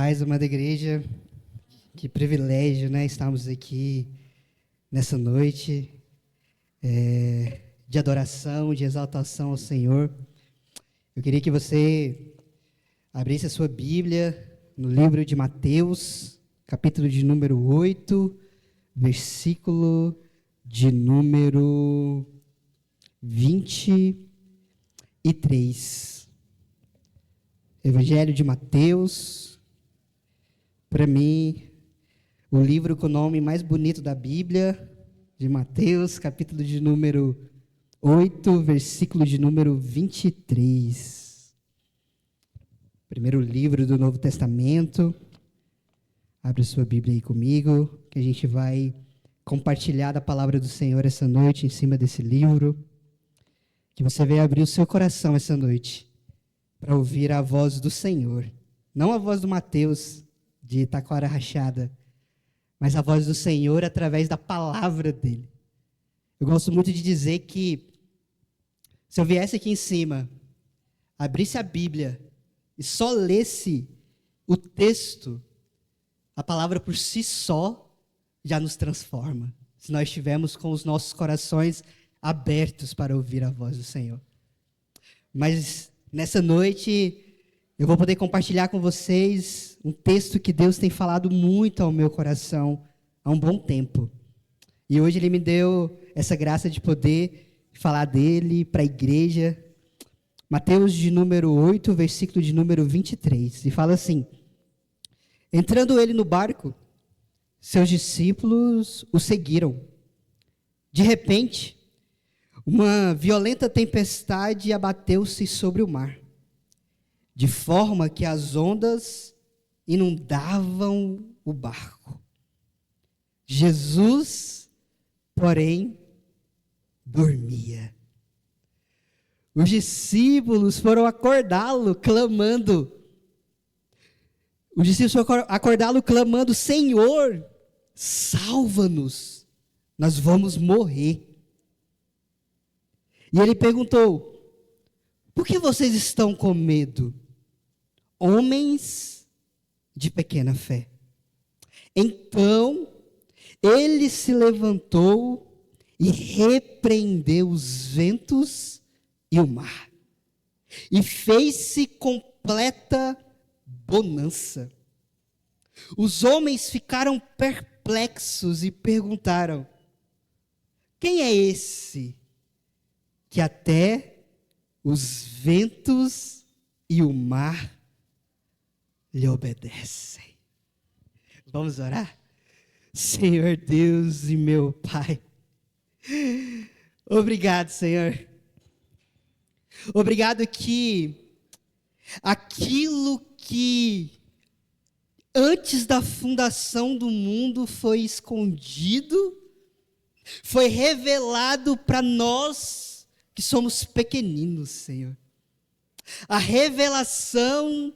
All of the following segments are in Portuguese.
paz, amada igreja. Que privilégio, né? Estarmos aqui nessa noite de adoração, de exaltação ao Senhor. Eu queria que você abrisse a sua Bíblia no livro de Mateus, capítulo de número 8, versículo de número 23. Evangelho de Mateus, para mim, o livro com o nome mais bonito da Bíblia, de Mateus, capítulo de número 8, versículo de número 23. Primeiro livro do Novo Testamento. Abre sua Bíblia aí comigo, que a gente vai compartilhar da palavra do Senhor essa noite em cima desse livro. Que você venha abrir o seu coração essa noite para ouvir a voz do Senhor. Não a voz do Mateus, de Taquara Rachada, mas a voz do Senhor através da palavra dele. Eu gosto muito de dizer que, se eu viesse aqui em cima, abrisse a Bíblia e só lesse o texto, a palavra por si só já nos transforma, se nós estivermos com os nossos corações abertos para ouvir a voz do Senhor. Mas nessa noite, eu vou poder compartilhar com vocês um texto que Deus tem falado muito ao meu coração há um bom tempo. E hoje Ele me deu essa graça de poder falar dele para a igreja. Mateus de número 8, versículo de número 23. E fala assim: entrando ele no barco, seus discípulos o seguiram. De repente, uma violenta tempestade abateu-se sobre o mar, de forma que as ondas inundavam o barco. Jesus, porém, dormia. Os discípulos foram acordá-lo, clamando. Os discípulos foram acordá-lo, clamando: Senhor, salva-nos, nós vamos morrer. E ele perguntou: por que vocês estão com medo, homens de pequena fé? Então, ele se levantou e repreendeu os ventos e o mar, e fez-se completa bonança. Os homens ficaram perplexos e perguntaram: quem é esse que até os ventos e o mar lhe obedecem? Vamos orar? Senhor Deus e meu Pai, obrigado, Senhor. Obrigado que aquilo que antes da fundação do mundo foi escondido, foi revelado para nós que somos pequeninos, Senhor. A revelação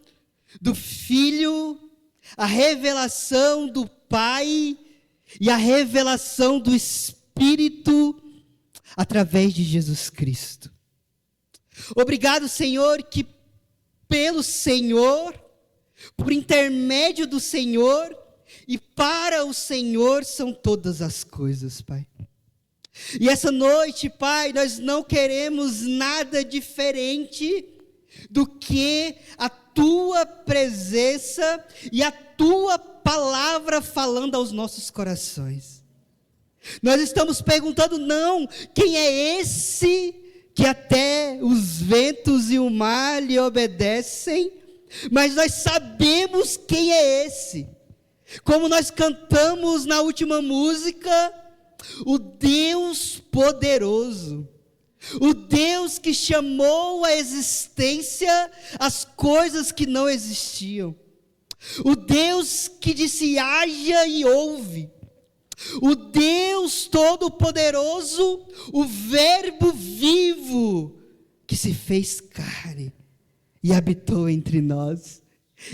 do Filho, a revelação do Pai e a revelação do Espírito através de Jesus Cristo. Obrigado, Senhor, que pelo Senhor, por intermédio do Senhor e para o Senhor são todas as coisas, Pai. E essa noite, Pai, nós não queremos nada diferente do que a Tua presença e a Tua palavra falando aos nossos corações. Nós estamos perguntando não, quem é esse que até os ventos e o mar lhe obedecem? Mas nós sabemos quem é esse. Como nós cantamos na última música, o Deus poderoso, o Deus que chamou à existência as coisas que não existiam, o Deus que disse haja e ouve, o Deus todo-poderoso, o Verbo vivo que se fez carne e habitou entre nós.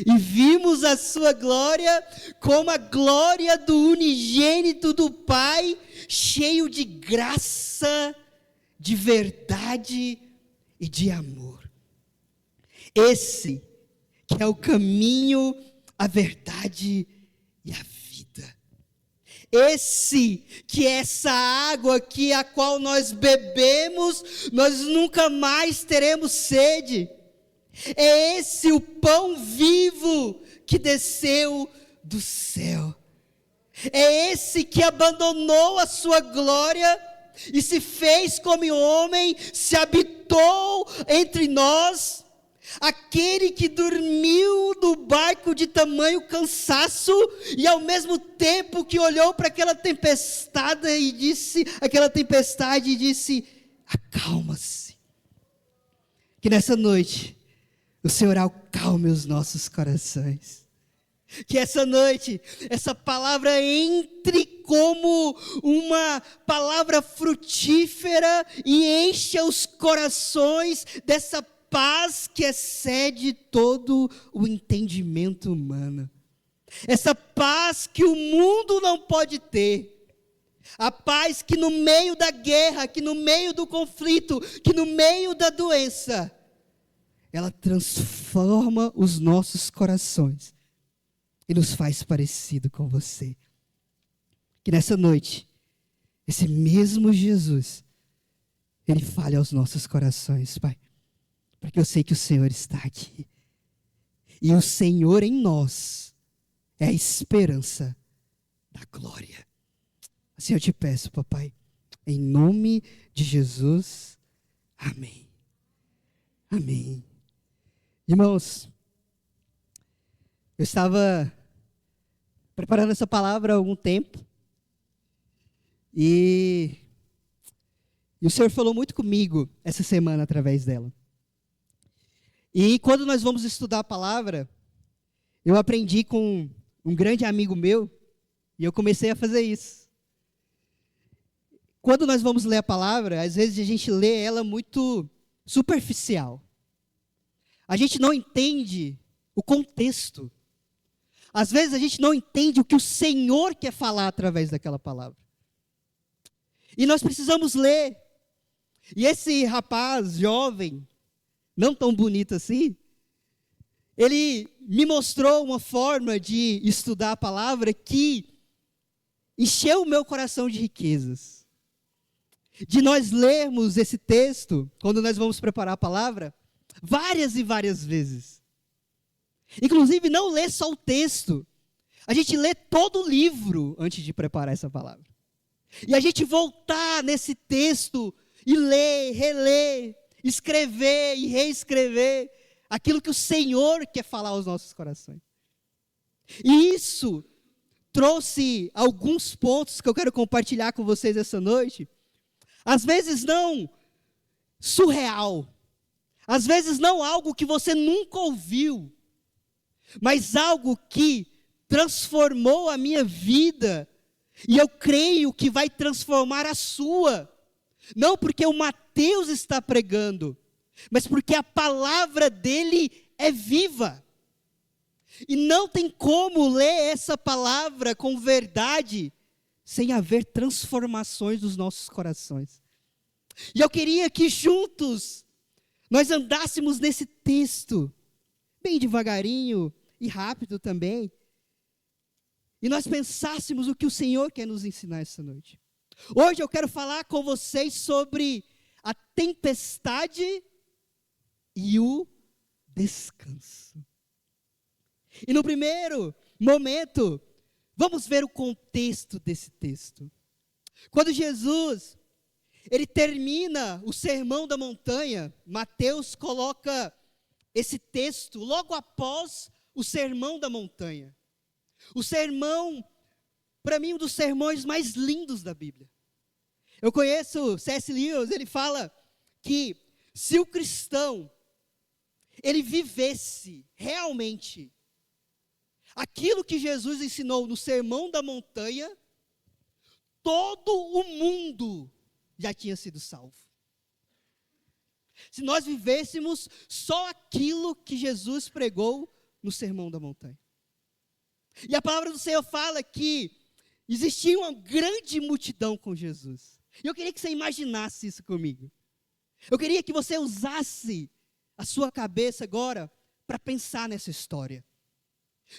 E vimos a sua glória como a glória do unigênito do Pai, cheio de graça, de verdade e de amor. Esse que é o caminho, a verdade e a vida. Esse que é essa água que a qual nós bebemos, nós nunca mais teremos sede. É esse o pão vivo que desceu do céu. É esse que abandonou a sua glória e se fez como homem, se habitou entre nós. Aquele que dormiu no barco de tamanho cansaço e ao mesmo tempo que olhou para aquela tempestade e disse, acalma-se. Que nessa noite o Senhor acalme os nossos corações. Que essa noite, essa palavra entre como uma palavra frutífera e encha os corações dessa paz que excede todo o entendimento humano. Essa paz que o mundo não pode ter. A paz que no meio da guerra, que no meio do conflito, que no meio da doença, ela transforma os nossos corações e nos faz parecido com você. Que nessa noite, esse mesmo Jesus, Ele fale aos nossos corações, Pai. Porque eu sei que o Senhor está aqui. E o Senhor em nós é a esperança da glória. Assim eu te peço, papai, em nome de Jesus. Amém. Amém. Irmãos, eu estava preparando essa palavra há algum tempo. E o Senhor falou muito comigo essa semana através dela. E quando nós vamos estudar a palavra, eu aprendi com um grande amigo meu, e eu comecei a fazer isso. Quando nós vamos ler a palavra, às vezes a gente lê ela muito superficial. A gente não entende o contexto. Às vezes a gente não entende o que o Senhor quer falar através daquela palavra. E nós precisamos ler. E esse rapaz jovem, não tão bonito assim, ele me mostrou uma forma de estudar a palavra que encheu o meu coração de riquezas. De nós lermos esse texto, quando nós vamos preparar a palavra, várias e várias vezes. Inclusive, não ler só o texto. A gente lê todo o livro antes de preparar essa palavra. E a gente voltar nesse texto e ler, reler, escrever e reescrever aquilo que o Senhor quer falar aos nossos corações. E isso trouxe alguns pontos que eu quero compartilhar com vocês essa noite. Às vezes não surreal, às vezes não algo que você nunca ouviu, mas algo que transformou a minha vida, e eu creio que vai transformar a sua, não porque o Mateus está pregando, mas porque a palavra dele é viva, e não tem como ler essa palavra com verdade, sem haver transformações dos nossos corações. E eu queria que juntos, nós andássemos nesse texto, bem devagarinho e rápido também, e nós pensássemos o que o Senhor quer nos ensinar essa noite. Hoje eu quero falar com vocês sobre a tempestade e o descanso. E no primeiro momento, vamos ver o contexto desse texto. Quando Jesus, ele termina o Sermão da Montanha, Mateus coloca esse texto logo após o Sermão da Montanha. O sermão, para mim, um dos sermões mais lindos da Bíblia. Eu conheço C.S. Lewis, ele fala que se o cristão, ele vivesse realmente aquilo que Jesus ensinou no Sermão da Montanha, todo o mundo já tinha sido salvo. Se nós vivêssemos só aquilo que Jesus pregou no Sermão da Montanha. E a palavra do Senhor fala que existia uma grande multidão com Jesus. E eu queria que você imaginasse isso comigo. Eu queria que você usasse a sua cabeça agora para pensar nessa história.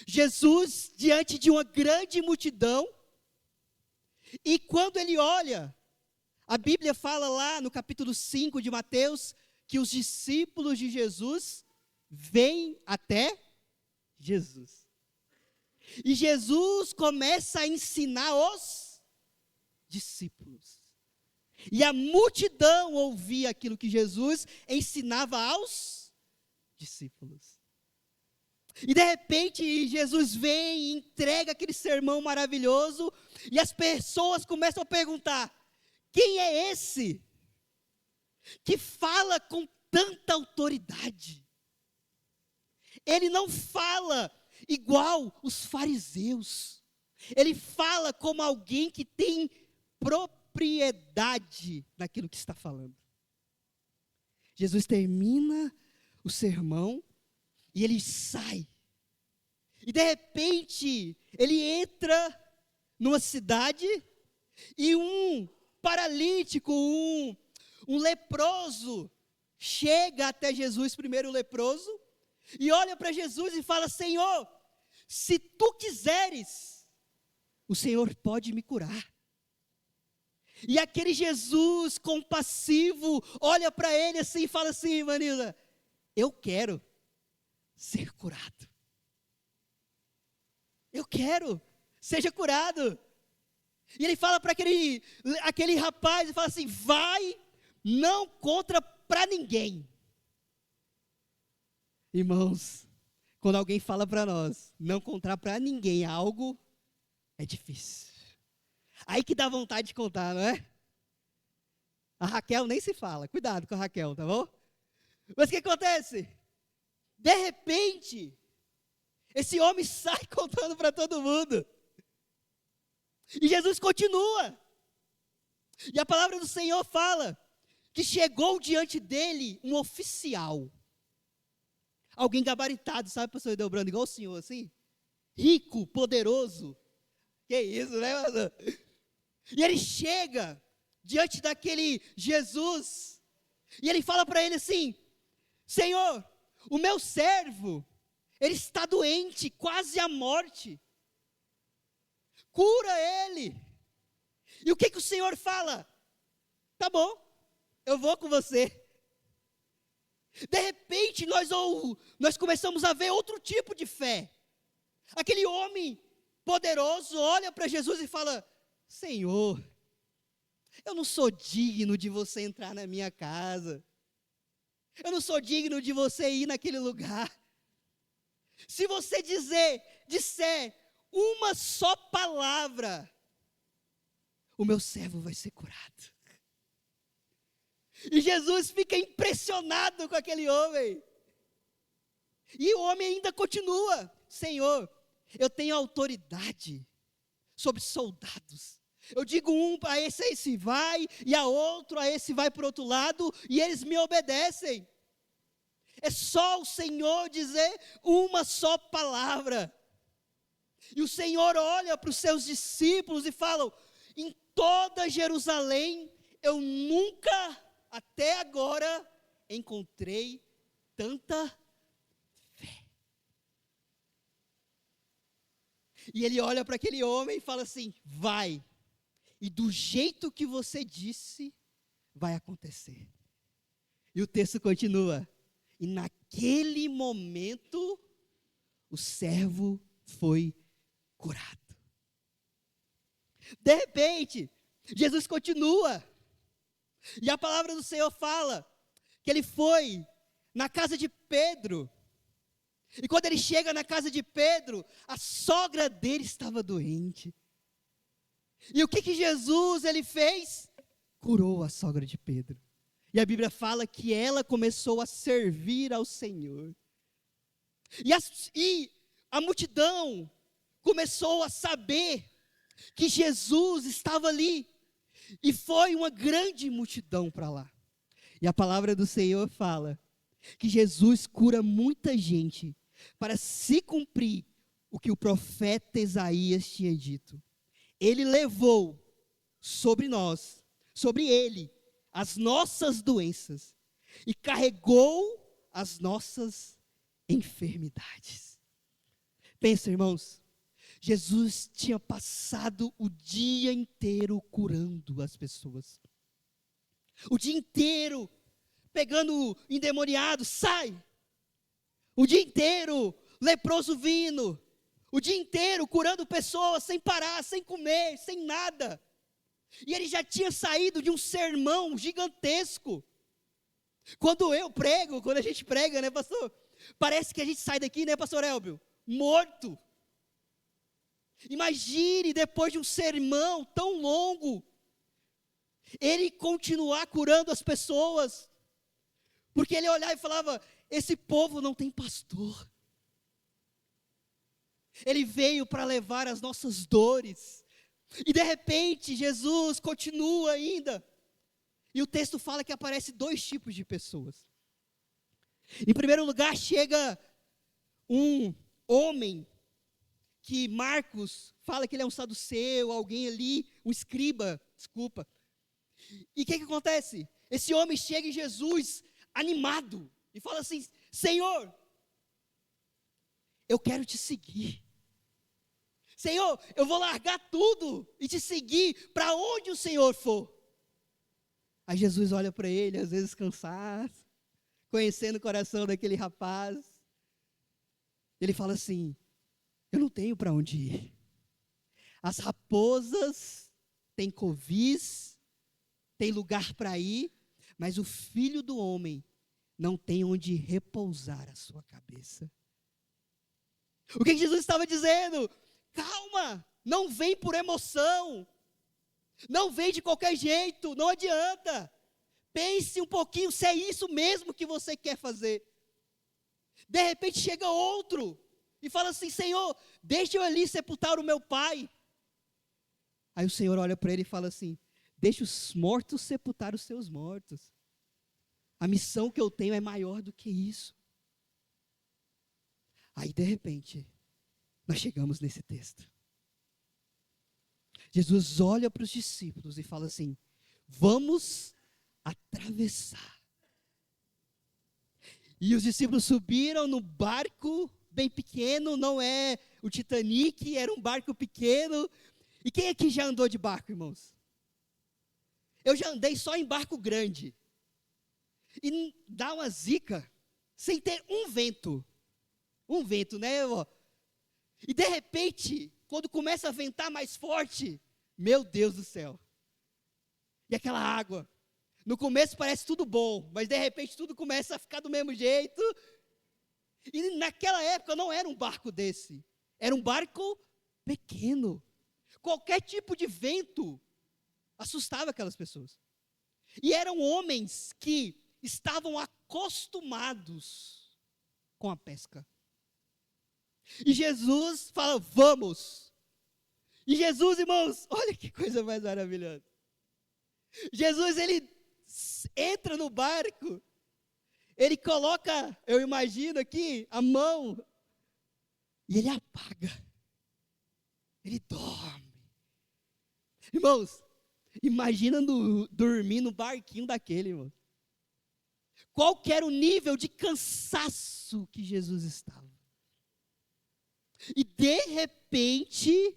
Jesus diante de uma grande multidão, e quando ele olha, a Bíblia fala lá no capítulo 5 de Mateus, que os discípulos de Jesus vêm até Jesus. E Jesus começa a ensinar os discípulos. E a multidão ouvia aquilo que Jesus ensinava aos discípulos. E de repente Jesus vem e entrega aquele sermão maravilhoso, e as pessoas começam a perguntar: quem é esse que fala com tanta autoridade? Ele não fala igual os fariseus, ele fala como alguém que tem propriedade naquilo que está falando. Jesus termina o sermão e ele sai. E de repente, ele entra numa cidade e um paralítico, um leproso, chega até Jesus, primeiro o leproso, e olha para Jesus e fala: Senhor, se tu quiseres, o Senhor pode me curar. E aquele Jesus compassivo olha para ele assim e fala assim: Manila, eu quero ser curado. Eu quero, seja curado. E ele fala para aquele rapaz, e fala assim: vai, não conta para ninguém. Irmãos, quando alguém fala para nós não contar para ninguém algo, é difícil. Aí que dá vontade de contar, não é? A Raquel nem se fala, cuidado com a Raquel, tá bom? Mas o que acontece? De repente, esse homem sai contando para todo mundo. E Jesus continua. E a palavra do Senhor fala que chegou diante dele um oficial. Alguém gabaritado, sabe, pastor Edelbrando, igual o senhor, assim? Rico, poderoso. Que isso, né, mano? E ele chega diante daquele Jesus, e ele fala para ele assim: Senhor, o meu servo, ele está doente, quase à morte. Cura ele. E o que o Senhor fala? Tá bom, eu vou com você. De repente, nós começamos a ver outro tipo de fé. Aquele homem poderoso olha para Jesus e fala: Senhor, eu não sou digno de você entrar na minha casa. Eu não sou digno de você ir naquele lugar. Se você disser uma só palavra, o meu servo vai ser curado. E Jesus fica impressionado com aquele homem. E o homem ainda continua: Senhor, eu tenho autoridade sobre soldados. Eu digo a esse vai, e a esse vai para o outro lado, e eles me obedecem. É só o Senhor dizer uma só palavra. E o Senhor olha para os seus discípulos e fala: em toda Jerusalém, eu nunca, até agora, encontrei tanta fé. E ele olha para aquele homem e fala assim: vai, e do jeito que você disse, vai acontecer. E o texto continua: e naquele momento, o servo foi curado. De repente, Jesus continua, e a palavra do Senhor fala que ele foi na casa de Pedro, e quando ele chega na casa de Pedro, a sogra dele estava doente. E o que Jesus ele fez? Curou a sogra de Pedro. E a Bíblia fala que ela começou a servir ao Senhor. E a multidão começou a saber que Jesus estava ali. E foi uma grande multidão para lá. E a palavra do Senhor fala que Jesus cura muita gente para se cumprir o que o profeta Isaías tinha dito. Ele levou sobre nós, sobre ele, as nossas doenças e carregou as nossas enfermidades. Pensa, irmãos, Jesus tinha passado o dia inteiro curando as pessoas. O dia inteiro pegando endemoniado, sai. O dia inteiro leproso vindo. O dia inteiro curando pessoas sem parar, sem comer, sem nada. E ele já tinha saído de um sermão gigantesco. Quando a gente prega, né, pastor? Parece que a gente sai daqui, né, pastor Elbio? Morto. Imagine, depois de um sermão tão longo, ele continuar curando as pessoas. Porque ele olhava e falava, esse povo não tem pastor. Ele veio para levar as nossas dores. E de repente, Jesus continua ainda. E o texto fala que aparece 2 tipos de pessoas. Em primeiro lugar, chega um homem, que Marcos fala que ele é um saduceu, alguém ali, um escriba, desculpa. E o que acontece? Esse homem chega em Jesus, animado, e fala assim, Senhor, eu quero te seguir. Senhor, eu vou largar tudo e te seguir para onde o Senhor for. Aí Jesus olha para ele, às vezes cansado, conhecendo o coração daquele rapaz. Ele fala assim, eu não tenho para onde ir. As raposas têm covis, tem lugar para ir, mas o Filho do Homem não tem onde repousar a sua cabeça. O que Jesus estava dizendo? Calma, não vem por emoção, não vem de qualquer jeito, não adianta. Pense um pouquinho se é isso mesmo que você quer fazer. De repente chega outro e fala assim, Senhor, deixa eu ali sepultar o meu pai. Aí o Senhor olha para ele e fala assim, deixa os mortos sepultar os seus mortos. A missão que eu tenho é maior do que isso. Aí de repente, nós chegamos nesse texto. Jesus olha para os discípulos e fala assim, vamos atravessar. E os discípulos subiram no barco bem pequeno, não é o Titanic, era um barco pequeno. E quem aqui já andou de barco, irmãos? Eu já andei só em barco grande. E dá uma zica, sem ter um vento. Um vento, né? E de repente, quando começa a ventar mais forte, meu Deus do céu. E aquela água. No começo parece tudo bom, mas de repente tudo começa a ficar do mesmo jeito. E naquela época não era um barco desse. Era um barco pequeno. Qualquer tipo de vento assustava aquelas pessoas. E eram homens que estavam acostumados com a pesca. E Jesus fala, vamos. E Jesus, irmãos, olha que coisa mais maravilhosa. Jesus, ele entra no barco, ele coloca, eu imagino aqui, a mão, e ele apaga. Ele dorme. Irmãos, imagina dormir no barquinho daquele, irmão. Qual que era o nível de cansaço que Jesus estava? E de repente,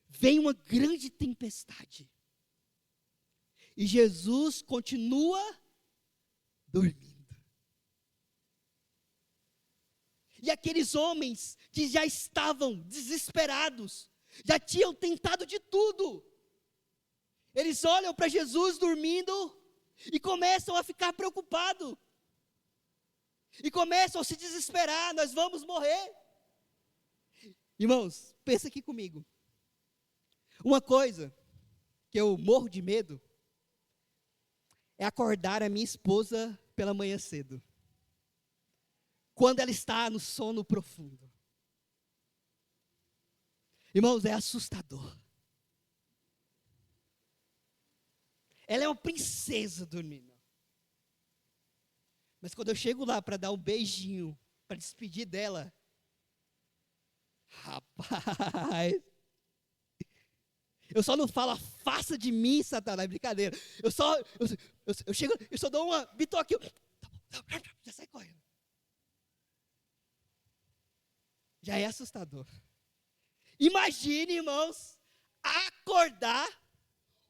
vem uma grande tempestade. E Jesus continua dormindo. E aqueles homens que já estavam desesperados, já tinham tentado de tudo. Eles olham para Jesus dormindo e começam a ficar preocupados. E começam a se desesperar, nós vamos morrer. Irmãos, pensa aqui comigo. Uma coisa que eu morro de medo é acordar a minha esposa pela manhã cedo. Quando ela está no sono profundo. Irmãos, é assustador. Ela é uma princesa dormindo. Mas quando eu chego lá para dar um beijinho, para despedir dela, rapaz, eu só não falo, faça de mim, Satanás, brincadeira. Eu chego, eu só dou uma bitoque, já sai correndo. Já é assustador. Imagine, irmãos, acordar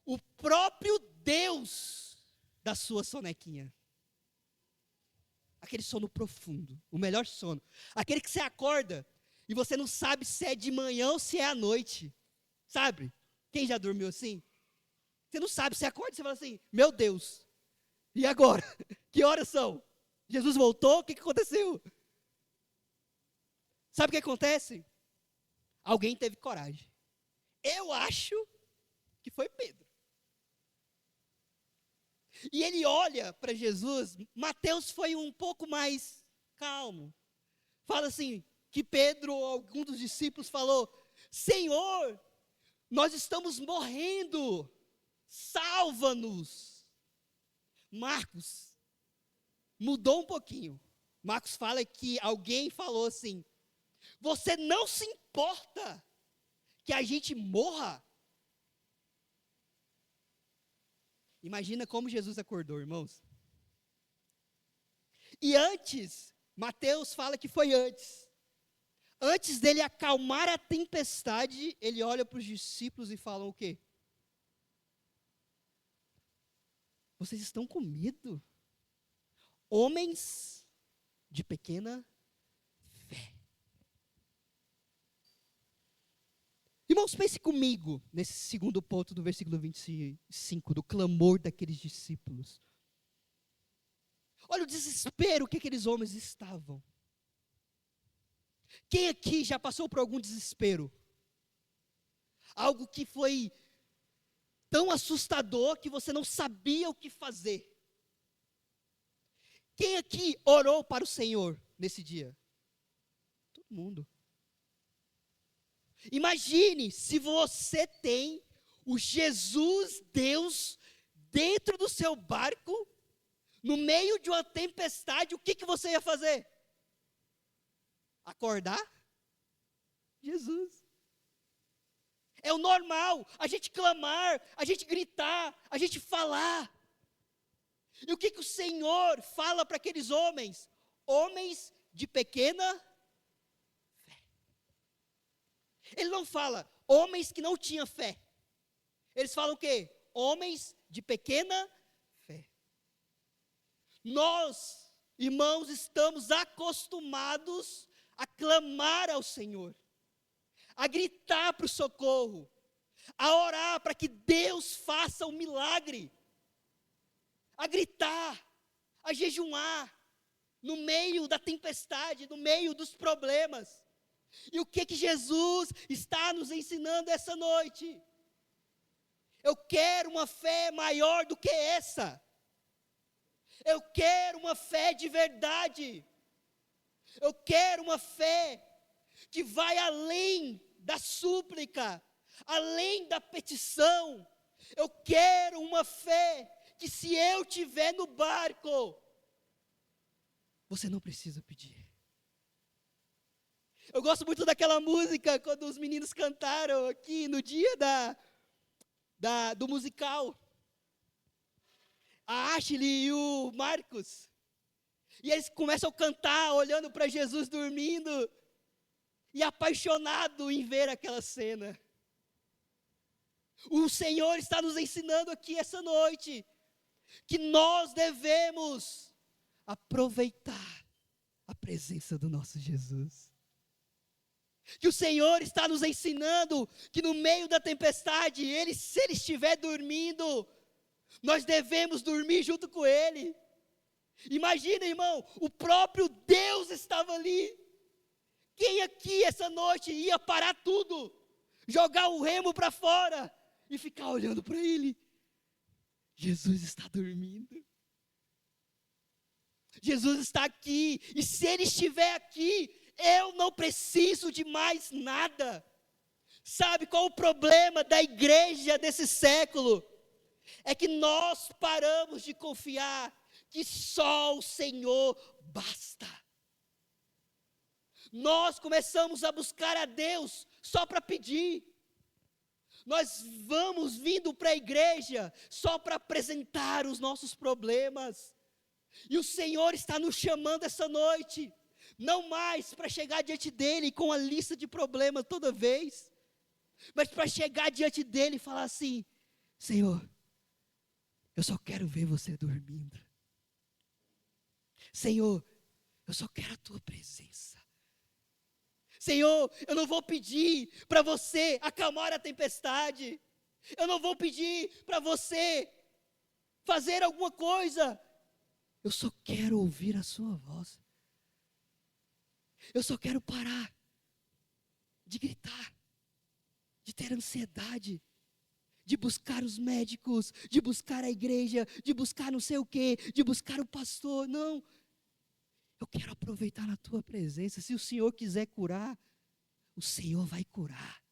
o próprio Deus da sua sonequinha. Aquele sono profundo, o melhor sono. Aquele que você acorda e você não sabe se é de manhã ou se é à noite. Sabe? Quem já dormiu assim? Você não sabe, você acorda e você fala assim, meu Deus, e agora? Que horas são? Jesus voltou? O que aconteceu? Sabe o que acontece? Alguém teve coragem. Eu acho que foi Pedro. E ele olha para Jesus. Mateus foi um pouco mais calmo. Fala assim, que Pedro ou algum dos discípulos falou, Senhor, nós estamos morrendo, salva-nos. Marcos mudou um pouquinho. Marcos fala que alguém falou assim, você não se importa que a gente morra? Imagina como Jesus acordou, irmãos. E antes, Mateus fala que foi antes. Antes dele acalmar a tempestade, ele olha para os discípulos e fala o quê? Vocês estão com medo? Homens de pequena fé. Irmãos, pense comigo nesse segundo ponto do versículo 25, do clamor daqueles discípulos. Olha o desespero que aqueles homens estavam. Quem aqui já passou por algum desespero? Algo que foi tão assustador que você não sabia o que fazer. Quem aqui orou para o Senhor nesse dia? Todo mundo. Imagine se você tem o Jesus, Deus, dentro do seu barco, no meio de uma tempestade, o que você ia fazer? Acordar? Jesus. É o normal, a gente clamar, a gente gritar, a gente falar. E o que o Senhor fala para aqueles homens? Homens de pequena fé. Ele não fala homens que não tinham fé. Eles falam o quê? Homens de pequena fé. Nós, irmãos, estamos acostumados a clamar ao Senhor, a gritar para o socorro, a orar para que Deus faça um milagre, a gritar, a jejuar, no meio da tempestade, no meio dos problemas. E o que Jesus está nos ensinando essa noite? Eu quero uma fé maior do que essa. Eu quero uma fé de verdade. Eu quero uma fé que vai além da súplica, além da petição. Eu quero uma fé que, se eu estiver no barco, você não precisa pedir. Eu gosto muito daquela música quando os meninos cantaram aqui no dia do musical. A Ashley e o Marcos. E eles começam a cantar, olhando para Jesus dormindo, e apaixonado em ver aquela cena. O Senhor está nos ensinando aqui essa noite, que nós devemos aproveitar a presença do nosso Jesus. Que o Senhor está nos ensinando que no meio da tempestade, se Ele estiver dormindo, nós devemos dormir junto com Ele. Imagina, irmão, o próprio Deus estava ali. Quem aqui essa noite ia parar tudo, jogar o remo para fora e ficar olhando para Ele? Jesus está dormindo. Jesus está aqui, e se Ele estiver aqui, eu não preciso de mais nada. Sabe qual o problema da igreja desse século? É que nós paramos de confiar que só o Senhor basta. Nós começamos a buscar a Deus só para pedir. Nós vamos vindo para a igreja só para apresentar os nossos problemas. E o Senhor está nos chamando essa noite Não mais para chegar diante dele com a lista de problemas toda vez, mas para chegar diante dele e falar assim: Senhor, eu só quero ver você dormindo. Senhor, eu só quero a tua presença. Senhor, eu não vou pedir para você acalmar a tempestade. Eu não vou pedir para você fazer alguma coisa. Eu só quero ouvir a sua voz. Eu só quero parar de gritar, de ter ansiedade, de buscar os médicos, de buscar a igreja, de buscar não sei o quê, de buscar o pastor. Não. Eu quero aproveitar na tua presença. Se o Senhor quiser curar, o Senhor vai curar.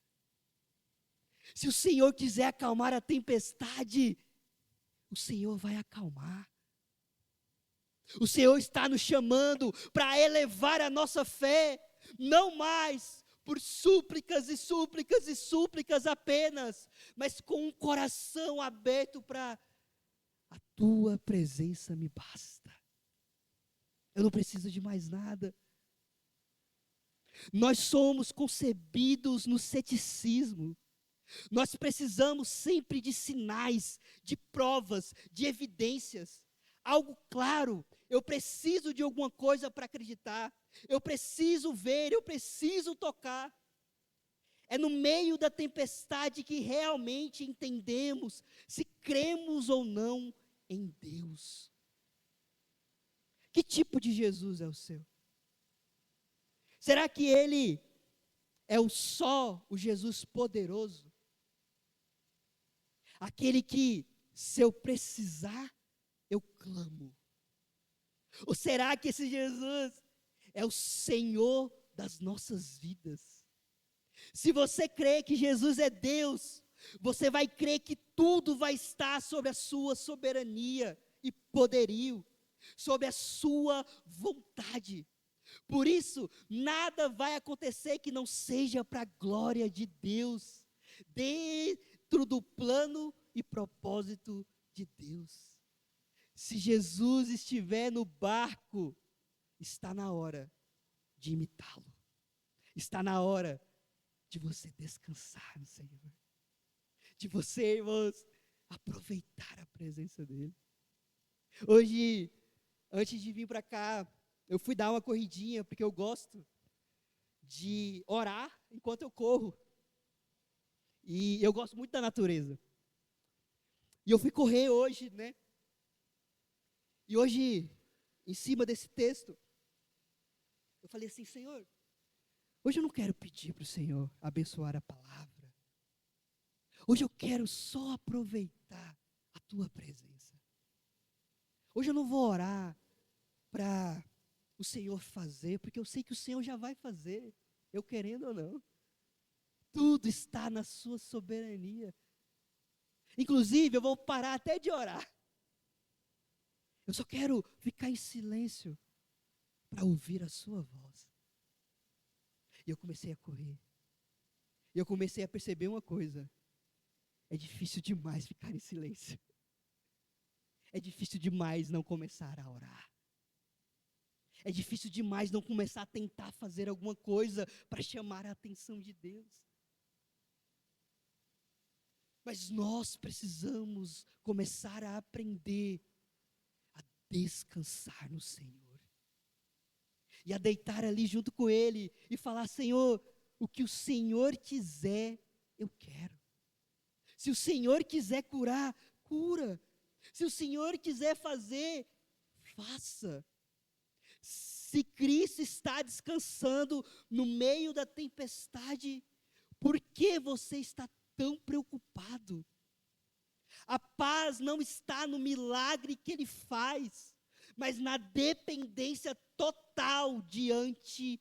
Se o Senhor quiser acalmar a tempestade, o Senhor vai acalmar. O Senhor está nos chamando para elevar a nossa fé, não mais por súplicas e súplicas e súplicas apenas, mas com um coração aberto para a tua presença me basta. Eu não preciso de mais nada. Nós somos concebidos no ceticismo. Nós precisamos sempre de sinais, de provas, de evidências. Algo claro. Eu preciso de alguma coisa para acreditar. Eu preciso ver, eu preciso tocar. É no meio da tempestade que realmente entendemos se cremos ou não em Deus. Que tipo de Jesus é o seu? Será que ele é o Jesus poderoso? Aquele que, se eu precisar, eu clamo. Ou será que esse Jesus é o Senhor das nossas vidas? Se você crê que Jesus é Deus, você vai crer que tudo vai estar sob a sua soberania e poderio, sob a sua vontade. Por isso, nada vai acontecer que não seja para a glória de Deus, dentro do plano e propósito de Deus. Se Jesus estiver no barco, está na hora de imitá-lo. Está na hora de você descansar no Senhor. De você, irmãos, aproveitar a presença dEle. Hoje, antes de vir para cá, eu fui dar uma corridinha, porque eu gosto de orar enquanto eu corro. E eu gosto muito da natureza. E eu fui correr hoje, né? E hoje, em cima desse texto, eu falei assim: Senhor, hoje eu não quero pedir para o Senhor abençoar a palavra. Hoje eu quero só aproveitar a tua presença. Hoje eu não vou orar para o Senhor fazer, porque eu sei que o Senhor já vai fazer, eu querendo ou não. Tudo está na sua soberania. Inclusive, eu vou parar até de orar. Eu só quero ficar em silêncio para ouvir a sua voz. E eu comecei a correr. E eu comecei a perceber uma coisa. É difícil demais ficar em silêncio. É difícil demais não começar a orar. É difícil demais não começar a tentar fazer alguma coisa para chamar a atenção de Deus. Mas nós precisamos começar a aprender a descansar no Senhor. E a deitar ali junto com Ele e falar: Senhor, o que o Senhor quiser, eu quero. Se o Senhor quiser curar, cura. Se o Senhor quiser fazer, faça. Se Cristo está descansando no meio da tempestade, por que você está tão preocupado? A paz não está no milagre que Ele faz, mas na dependência total diante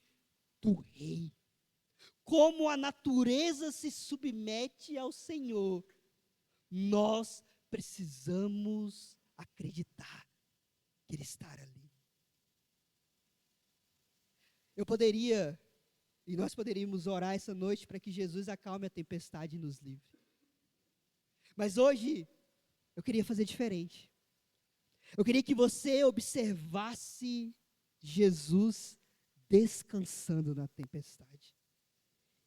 do Rei. Como a natureza se submete ao Senhor, nós precisamos acreditar que Ele está ali. Eu poderia, e nós poderíamos orar essa noite para que Jesus acalme a tempestade e nos livre. Mas hoje, eu queria fazer diferente. Eu queria que você observasse Jesus descansando na tempestade.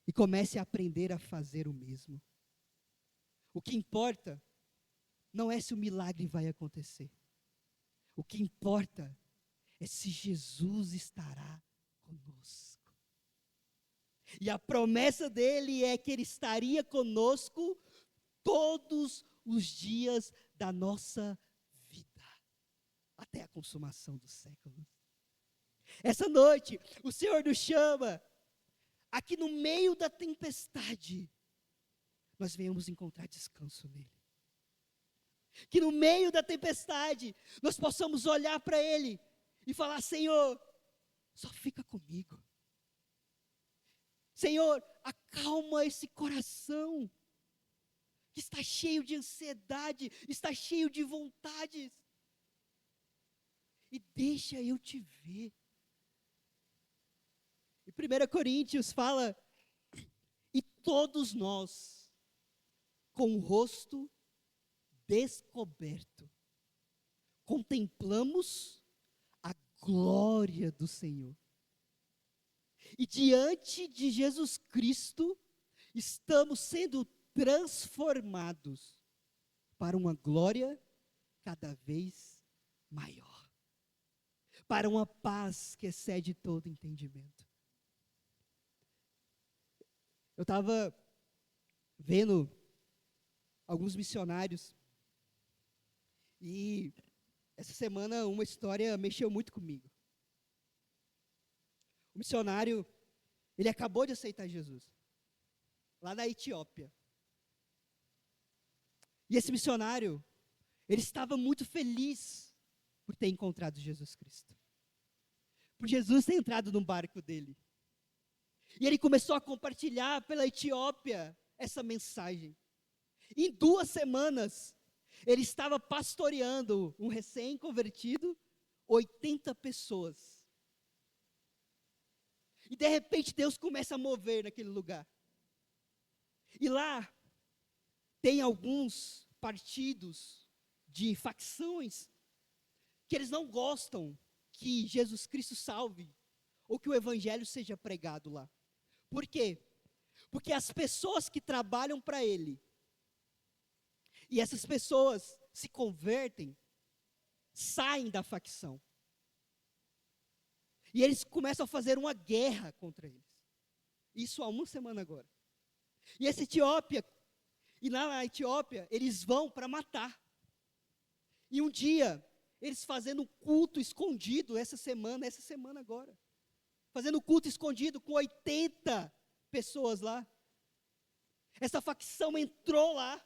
E comece a aprender a fazer o mesmo. O que importa não é se o milagre vai acontecer. O que importa é se Jesus estará conosco. E a promessa dele é que ele estaria conosco todos os dias da nossa vida, até a consumação dos séculos. Essa noite, o Senhor nos chama, aqui no meio da tempestade, nós venhamos encontrar descanso nele. Que no meio da tempestade, nós possamos olhar para ele e falar: Senhor, só fica comigo. Senhor, acalma esse coração que está cheio de ansiedade, está cheio de vontades, e deixa eu te ver. E 1 Coríntios fala: e todos nós, com o rosto descoberto, contemplamos a glória do Senhor. E diante de Jesus Cristo, estamos sendo transformados para uma glória cada vez maior, para uma paz que excede todo entendimento. Eu estava vendo alguns missionários, e essa semana uma história mexeu muito comigo. O missionário, ele acabou de aceitar Jesus, lá na Etiópia. E esse missionário, ele estava muito feliz por ter encontrado Jesus Cristo, por Jesus ter entrado no barco dele. E ele começou a compartilhar pela Etiópia essa mensagem. Em 2 semanas, ele estava pastoreando um recém-convertido, 80 pessoas. E de repente Deus começa a mover naquele lugar. E lá tem alguns partidos de facções que eles não gostam que Jesus Cristo salve ou que o evangelho seja pregado lá. Por quê? Porque as pessoas que trabalham para ele, e essas pessoas se convertem, saem da facção. E eles começam a fazer uma guerra contra eles. Isso há 1 semana agora. E essa Etiópia, e lá na Etiópia, eles vão para matar. E um dia, eles fazendo um culto escondido, essa semana agora. Fazendo culto escondido com 80 pessoas lá. Essa facção entrou lá,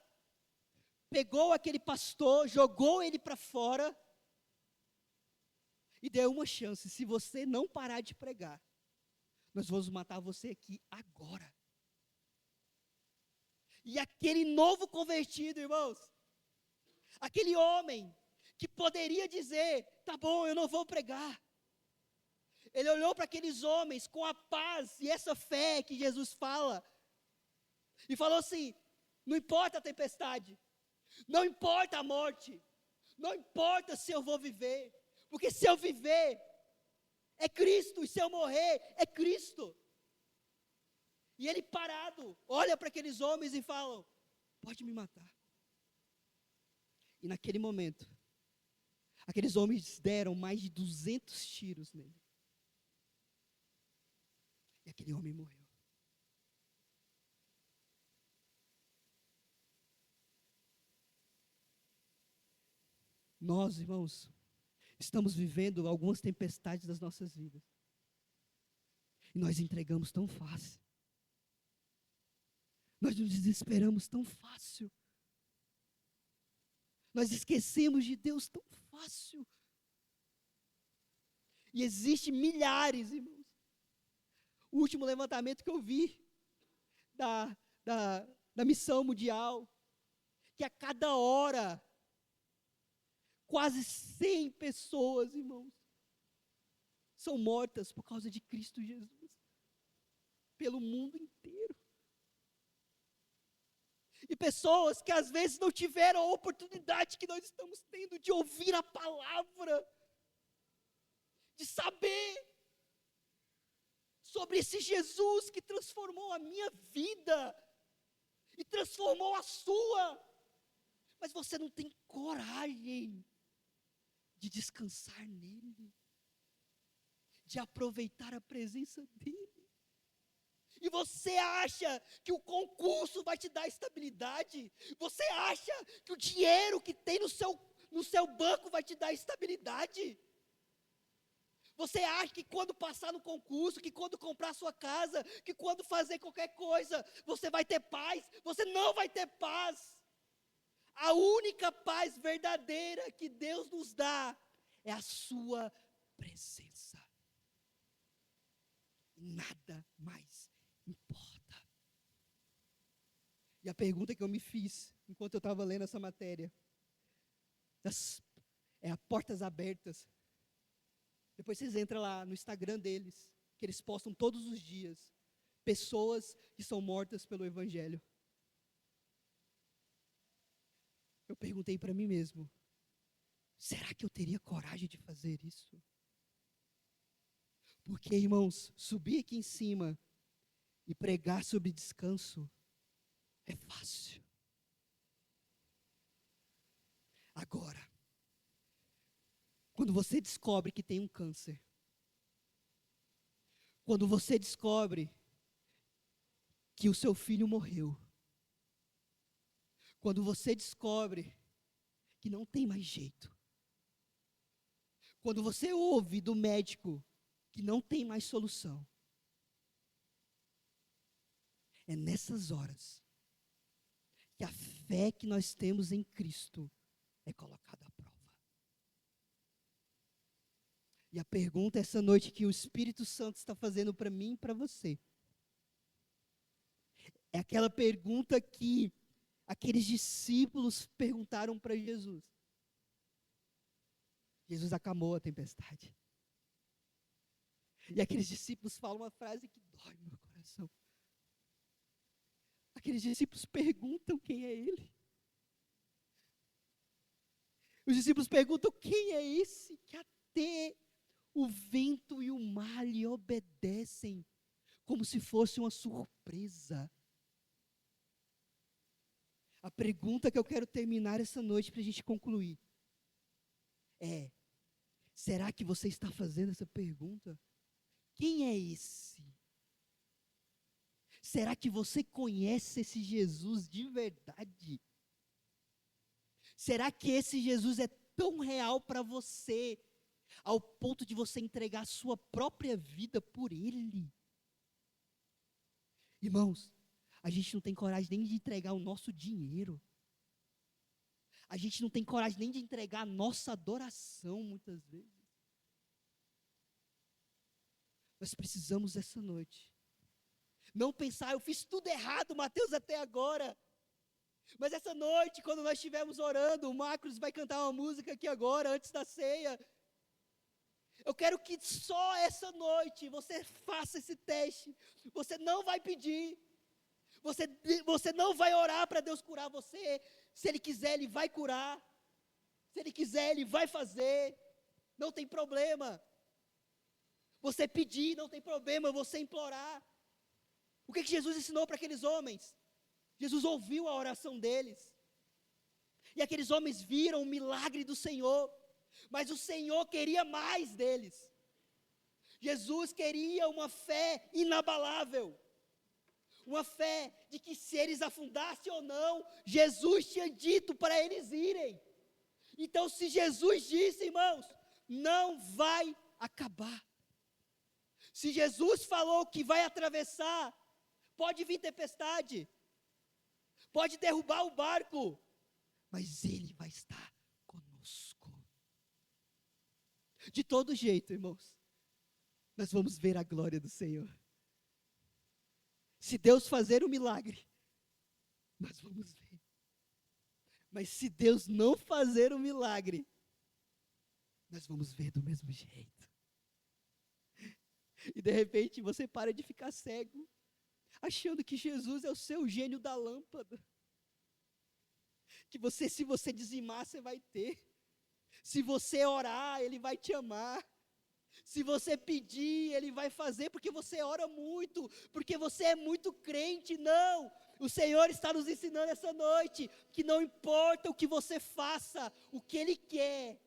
pegou aquele pastor, jogou ele para fora e deu uma chance: se você não parar de pregar, nós vamos matar você aqui agora. E aquele novo convertido, irmãos, aquele homem que poderia dizer: tá bom, eu não vou pregar. Ele olhou para aqueles homens com a paz e essa fé que Jesus fala, e falou assim: não importa a tempestade, não importa a morte, não importa se eu vou viver, porque se eu viver, é Cristo, e se eu morrer, é Cristo. E ele parado, olha para aqueles homens e fala: pode me matar. E naquele momento, aqueles homens deram mais de 200 tiros nele. E aquele homem morreu. Nós, irmãos, estamos vivendo algumas tempestades das nossas vidas. E nós entregamos tão fácil. Nós nos desesperamos tão fácil. Nós esquecemos de Deus tão fácil. E existem milhares, irmãos. O último levantamento que eu vi da missão mundial, que a cada hora, quase 100 pessoas, irmãos, são mortas por causa de Cristo Jesus, pelo mundo inteiro. E pessoas que às vezes não tiveram a oportunidade que nós estamos tendo de ouvir a palavra, de saber sobre esse Jesus que transformou a minha vida e transformou a sua. Mas você não tem coragem de descansar nele, de aproveitar a presença dele. E você acha que o concurso vai te dar estabilidade? Você acha que o dinheiro que tem no seu banco vai te dar estabilidade? Você acha que quando passar no concurso, que quando comprar sua casa, que quando fazer qualquer coisa, você vai ter paz? Você não vai ter paz. A única paz verdadeira que Deus nos dá é a sua presença. Nada mais importa. E a pergunta que eu me fiz enquanto eu estava lendo essa matéria é a portas abertas. Depois vocês entram lá no Instagram deles, que eles postam todos os dias pessoas que são mortas pelo Evangelho. Eu perguntei para mim mesmo, será que eu teria coragem de fazer isso? Porque, irmãos, subir aqui em cima e pregar sobre descanso é fácil. Agora, quando você descobre que tem um câncer, quando você descobre que o seu filho morreu, quando você descobre que não tem mais jeito, quando você ouve do médico que não tem mais solução, é nessas horas que a fé que nós temos em Cristo é colocada à prova. E a pergunta essa noite que o Espírito Santo está fazendo para mim e para você, é aquela pergunta que aqueles discípulos perguntaram para Jesus. Jesus acalmou a tempestade. E aqueles discípulos falam uma frase que dói no meu coração. Aqueles discípulos perguntam quem é ele. Os discípulos perguntam quem é esse que até o vento e o mar lhe obedecem, como se fosse uma surpresa. A pergunta que eu quero terminar essa noite para a gente concluir é: será que você está fazendo essa pergunta? Quem é esse? Será que você conhece esse Jesus de verdade? Será que esse Jesus é tão real para você, ao ponto de você entregar a sua própria vida por ele? Irmãos, a gente não tem coragem nem de entregar o nosso dinheiro. A gente não tem coragem nem de entregar a nossa adoração, muitas vezes. Nós precisamos essa noite não pensar, eu fiz tudo errado, Mateus, até agora. Mas essa noite, quando nós estivermos orando, o Marcos vai cantar uma música aqui agora, antes da ceia. Eu quero que só essa noite você faça esse teste. Você não vai pedir. Você não vai orar para Deus curar você. Se Ele quiser, Ele vai curar. Se Ele quiser, Ele vai fazer. Não tem problema. Você pedir, não tem problema. Você implorar. O que Jesus ensinou para aqueles homens? Jesus ouviu a oração deles. E aqueles homens viram o milagre do Senhor. Mas o Senhor queria mais deles. Jesus queria uma fé inabalável. Uma fé de que se eles afundassem ou não, Jesus tinha dito para eles irem. Então, se Jesus disse, irmãos, não vai acabar. Se Jesus falou que vai atravessar, pode vir tempestade, pode derrubar o barco, mas Ele vai estar conosco. De todo jeito, irmãos, nós vamos ver a glória do Senhor. Se Deus fazer um milagre, nós vamos ver. Mas se Deus não fazer um milagre, nós vamos ver do mesmo jeito. E de repente você para de ficar cego, achando que Jesus é o seu gênio da lâmpada. Que você, se você dizimar, você vai ter. Se você orar, Ele vai te amar. Se você pedir, Ele vai fazer, porque você ora muito, porque você é muito crente. Não, o Senhor está nos ensinando essa noite, que não importa o que você faça, o que Ele quer,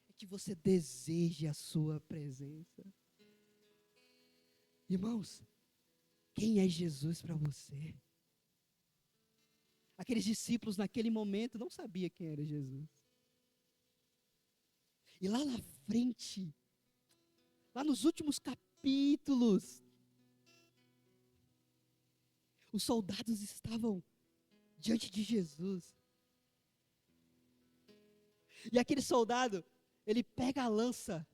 é que você deseje a sua presença. Irmãos, quem é Jesus para você? Aqueles discípulos naquele momento não sabiam quem era Jesus. E lá na frente, lá nos últimos capítulos, os soldados estavam diante de Jesus. E aquele soldado, ele pega a lança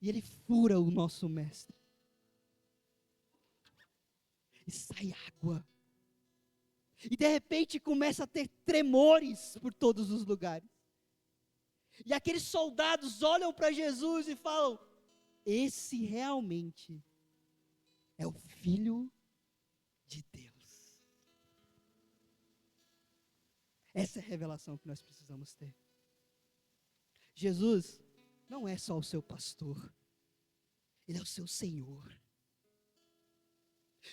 e ele fura o nosso mestre. E sai água. E de repente começa a ter tremores por todos os lugares. E aqueles soldados olham para Jesus e falam: esse realmente é o Filho de Deus. Essa é a revelação que nós precisamos ter. Jesus não é só o seu pastor, Ele é o seu Senhor.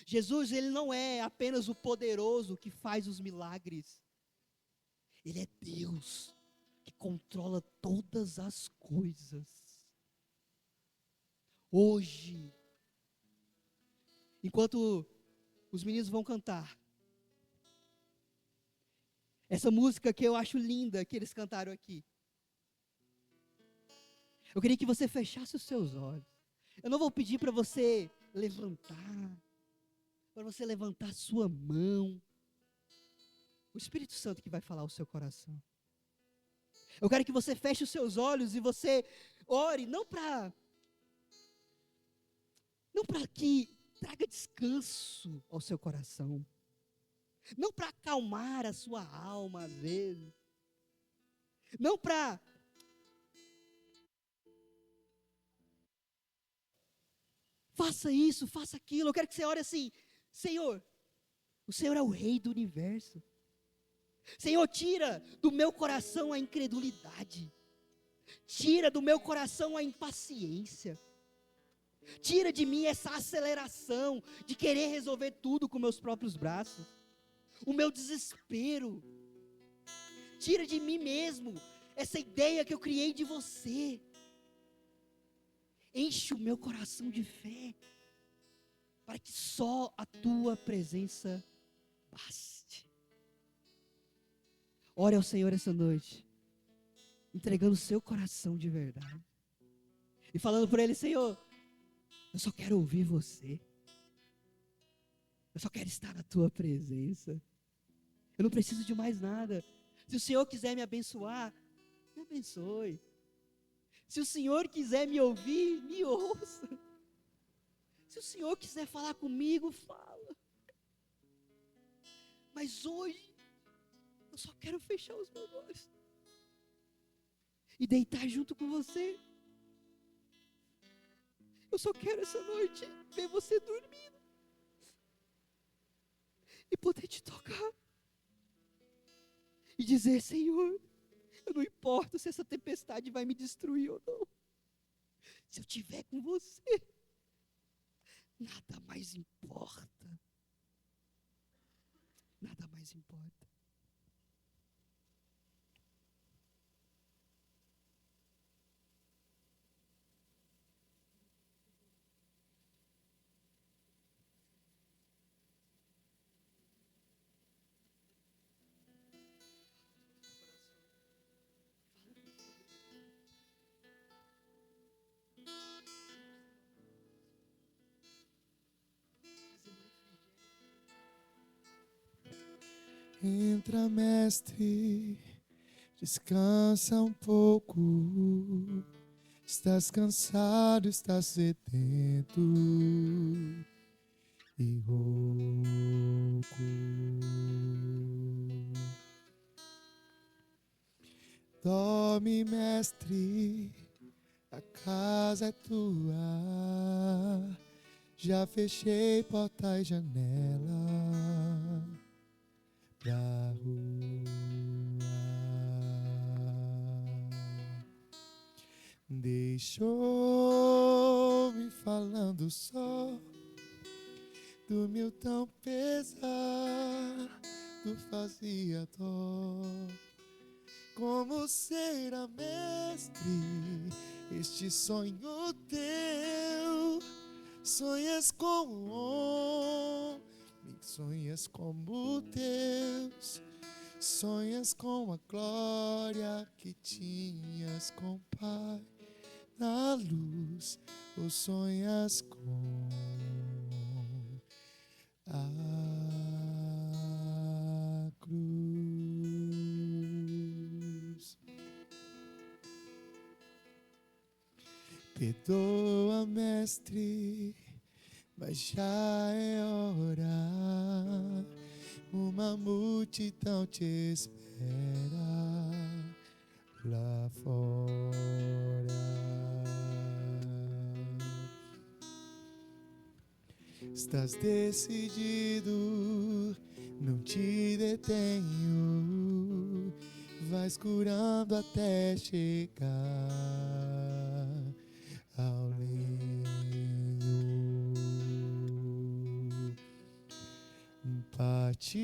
Jesus, Ele não é apenas o poderoso que faz os milagres. Ele é Deus que controla todas as coisas. Hoje, enquanto os meninos vão cantar, essa música que eu acho linda, que eles cantaram aqui, eu queria que você fechasse os seus olhos. Eu não vou pedir para você levantar, para você levantar sua mão. O Espírito Santo que vai falar ao seu coração. Eu quero que você feche os seus olhos e você ore, não para que traga descanso ao seu coração, não para acalmar a sua alma às vezes, não para faça isso, faça aquilo. Eu quero que você ore assim: Senhor, o Senhor é o Rei do universo. Senhor, tira do meu coração a incredulidade, tira do meu coração a impaciência, tira de mim essa aceleração de querer resolver tudo com meus próprios braços, o meu desespero. Tira de mim mesmo essa ideia que eu criei de você. Enche o meu coração de fé, para que só a tua presença baste. Ore ao Senhor essa noite, entregando o seu coração de verdade, e falando para Ele: Senhor, eu só quero ouvir você, eu só quero estar na tua presença, eu não preciso de mais nada. Se o Senhor quiser me abençoar, me abençoe. Se o Senhor quiser me ouvir, me ouça. Se o Senhor quiser falar comigo, fala. Mas hoje, eu só quero fechar os meus olhos e deitar junto com você. Eu só quero essa noite ver você dormindo e poder te tocar e dizer: Senhor, eu não importo se essa tempestade vai me destruir ou não. Se eu estiver com você, nada mais importa. Nada mais importa. Entra, mestre, descansa um pouco. Estás cansado, estás sedento e rouco. Dorme, mestre, a casa é tua. Já fechei porta e janela pra rua. deixou-me falando só do meu tão pesado fazia dó. Como será, mestre, este sonho teu? Sonhas com um homem, sonhas como Deus, sonhas com a glória que tinhas com o Pai na luz, ou sonhas com a cruz. Perdoa, mestre, mas já é hora. Uma multidão te espera lá fora. Estás decidido, não te detenho, vais curando até chegar ao lenho. Partiu,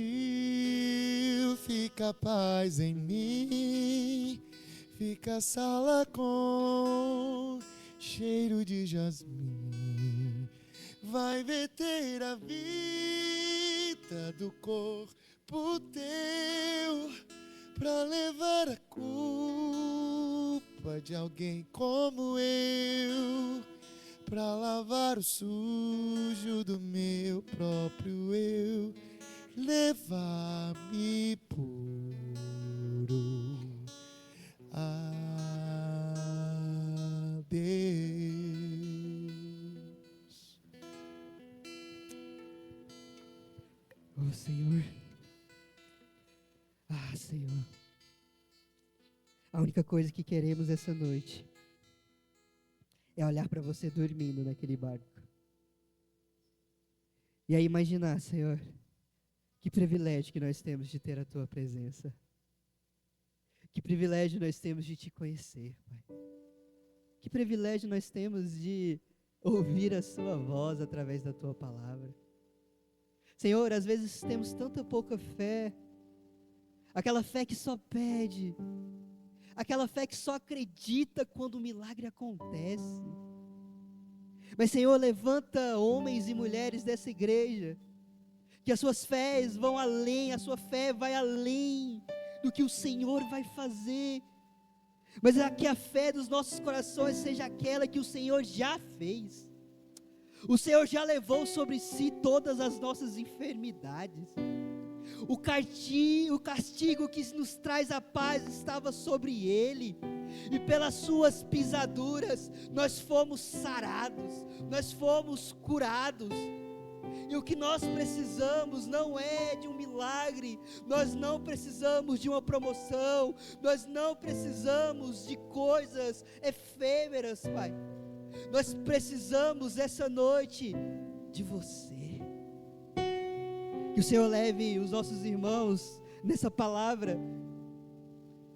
fica paz em mim, fica a sala com cheiro de jasmim. Vai verter a vida do corpo teu pra levar a culpa de alguém como eu, pra lavar o sujo do meu próprio eu, levar-me puro a Deus. Oh, Senhor. Ah, Senhor. A única coisa que queremos essa noite é olhar para você dormindo naquele barco. E aí imaginar, Senhor, que privilégio que nós temos de ter a Tua presença. Que privilégio nós temos de Te conhecer, Pai. Que privilégio nós temos de ouvir a Sua voz através da Tua palavra. Senhor, às vezes temos tanta pouca fé, aquela fé que só pede, aquela fé que só acredita quando o milagre acontece. Mas, Senhor, levanta homens e mulheres dessa igreja, que as suas fés vão além, a sua fé vai além do que o Senhor vai fazer, mas que a fé dos nossos corações seja aquela que o Senhor já fez. O Senhor já levou sobre si todas as nossas enfermidades. O castigo que nos traz a paz estava sobre Ele, e pelas suas pisaduras nós fomos sarados, nós fomos curados. E o que nós precisamos não é de um milagre, nós não precisamos de uma promoção, nós não precisamos de coisas efêmeras, Pai. Nós precisamos essa noite de você. Que o Senhor leve os nossos irmãos nessa palavra,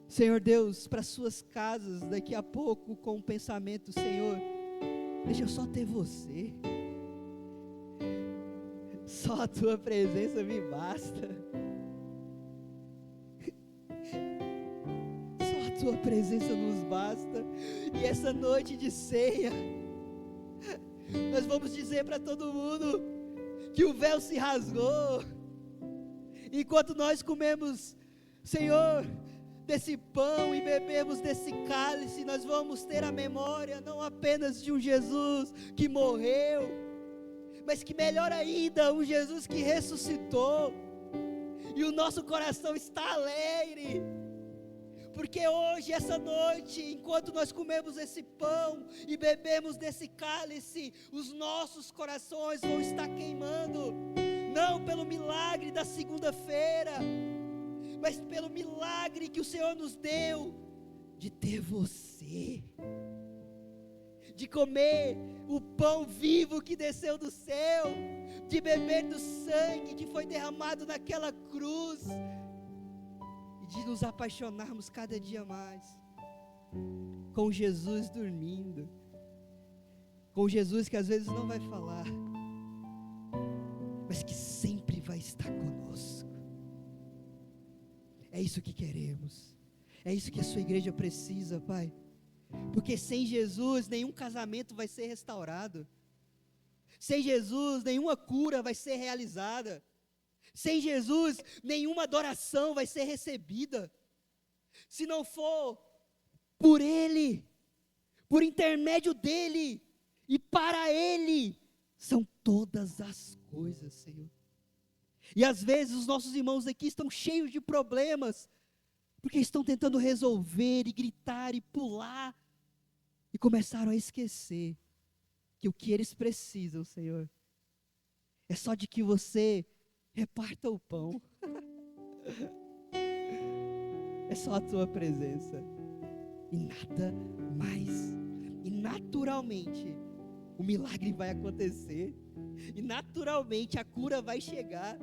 Senhor Deus, para suas casas daqui a pouco com o pensamento: Senhor, deixa eu só ter você. Só a Tua presença me basta. Só a Tua presença nos basta. E essa noite de ceia, nós vamos dizer para todo mundo que o véu se rasgou. Enquanto nós comemos, Senhor, desse pão e bebemos desse cálice, nós vamos ter a memória não apenas de um Jesus que morreu, mas que melhor ainda, um Jesus que ressuscitou. E o nosso coração está alegre, porque hoje, essa noite, enquanto nós comemos esse pão e bebemos desse cálice, os nossos corações vão estar queimando, não pelo milagre da segunda-feira, mas pelo milagre que o Senhor nos deu, de ter você, de comer o pão vivo que desceu do céu, de beber do sangue que foi derramado naquela cruz, e de nos apaixonarmos cada dia mais. com Jesus dormindo, com Jesus que às vezes não vai falar, mas que sempre vai estar conosco. É isso que queremos, é isso que a sua igreja precisa, Pai, porque sem Jesus nenhum casamento vai ser restaurado, sem Jesus nenhuma cura vai ser realizada, sem Jesus nenhuma adoração vai ser recebida, se não for por Ele, por intermédio dEle, e para Ele, são todas as coisas, Senhor. E às vezes os nossos irmãos aqui estão cheios de problemas, porque estão tentando resolver, e gritar, e pular, e começaram a esquecer, que o que eles precisam, Senhor, é só de que você reparta o pão, é só a tua presença, e nada mais, e naturalmente, o milagre vai acontecer, e naturalmente a cura vai chegar,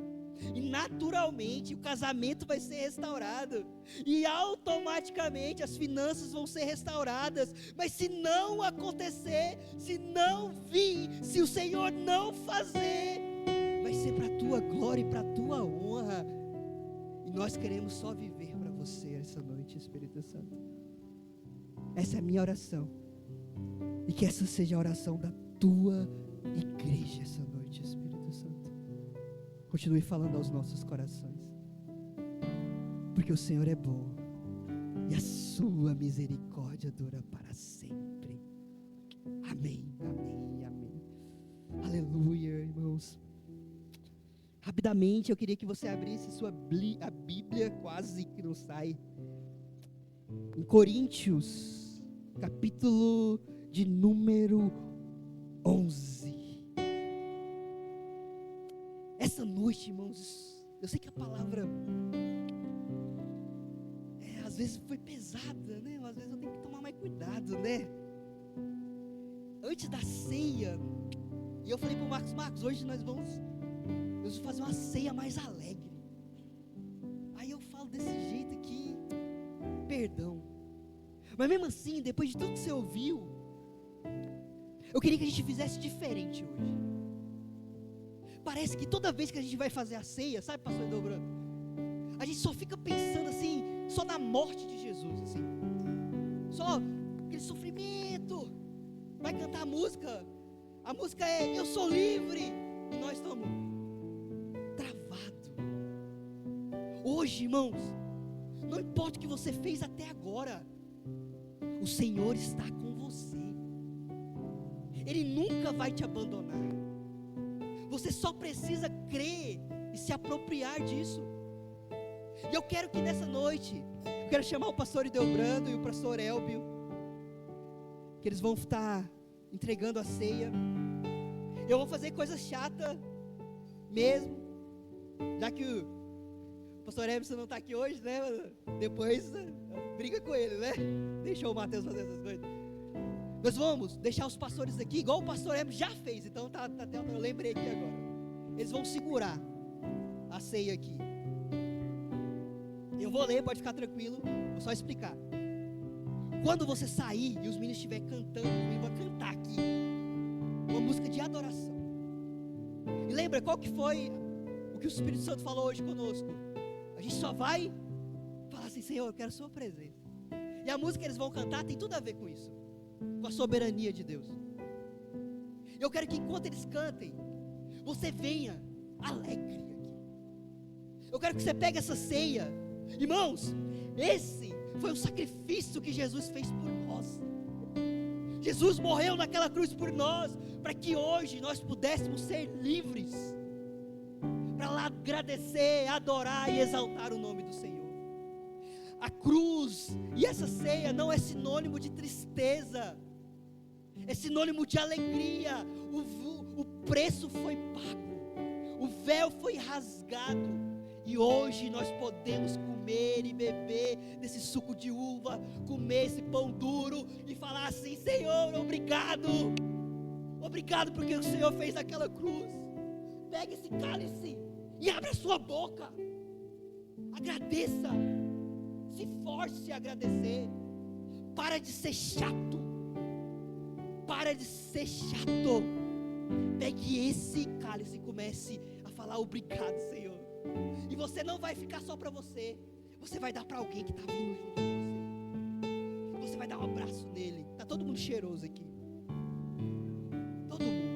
e naturalmente o casamento vai ser restaurado, e automaticamente as finanças vão ser restauradas. Mas se não acontecer, se não vir, se o Senhor não fazer, vai ser para a tua glória e para a tua honra, e nós queremos só viver para você essa noite, Espírito Santo. Essa é a minha oração, e que essa seja a oração da tua igreja essa noite, Espírito Santo. Continue falando aos nossos corações, porque o Senhor é bom, e a sua misericórdia dura para sempre. Amém, amém, amém. Aleluia, irmãos. Rapidamente eu queria que você abrisse a Bíblia, quase que não sai, em Coríntios, capítulo de número 11. Essa noite, irmãos, eu sei que a palavra às vezes foi pesada, né? Às vezes eu tenho que tomar mais cuidado, né? Antes da ceia, e eu falei para o Marcos, hoje nós vamos fazer uma ceia mais alegre. Aí eu falo desse jeito aqui, perdão, mas mesmo assim, depois de tudo que você ouviu, eu queria que a gente fizesse diferente hoje. Parece que toda vez que a gente vai fazer a ceia, sabe, pastor Edelbran, a gente só fica pensando assim, só na morte de Jesus, assim, só aquele sofrimento. Vai cantar a música é Eu Sou Livre, e nós estamos travados. Hoje, irmãos, não importa o que você fez até agora, o Senhor está com você, Ele nunca vai te abandonar. Você só precisa crer e se apropriar disso. E eu quero que nessa noite, eu quero chamar o pastor Edelbrando e o pastor Elbio, que eles vão estar entregando a ceia. Eu vou fazer coisa chata mesmo, já que o pastor Emerson não está aqui hoje, né? Depois briga com ele, né? Deixou o Mateus fazer essas coisas. Nós vamos deixar os pastores aqui, igual o pastor Emerson já fez, então eu lembrei aqui agora. Eles vão segurar a ceia aqui. Eu vou ler, pode ficar tranquilo, vou só explicar. Quando você sair e os meninos estiverem cantando, eu vou cantar aqui uma música de adoração. E lembra qual que foi o que o Espírito Santo falou hoje conosco? A gente só vai falar assim: Senhor, eu quero a sua presença. E a música que eles vão cantar tem tudo a ver com isso, com a soberania de Deus. Eu quero que enquanto eles cantem, você venha alegre aqui. Eu quero que você pegue essa ceia. Irmãos, esse foi o sacrifício que Jesus fez por nós. Jesus morreu naquela cruz por nós, para que hoje nós pudéssemos ser livres, para lá agradecer, adorar e exaltar o nome do Senhor. A cruz e essa ceia não é sinônimo de tristeza, é sinônimo de alegria. O preço foi pago, o véu foi rasgado, e hoje nós podemos comer e beber desse suco de uva, comer esse pão duro e falar assim: Senhor, obrigado, obrigado porque o Senhor fez naquela cruz. Pegue esse cálice e abra a sua boca, agradeça, se force a agradecer. Para de ser chato. Para de ser chato. Pegue esse cálice e comece a falar obrigado, Senhor. E você não vai ficar só para você. Você vai dar para alguém que está vindo junto com você. Você vai dar um abraço nele. Está todo mundo cheiroso aqui. Todo mundo.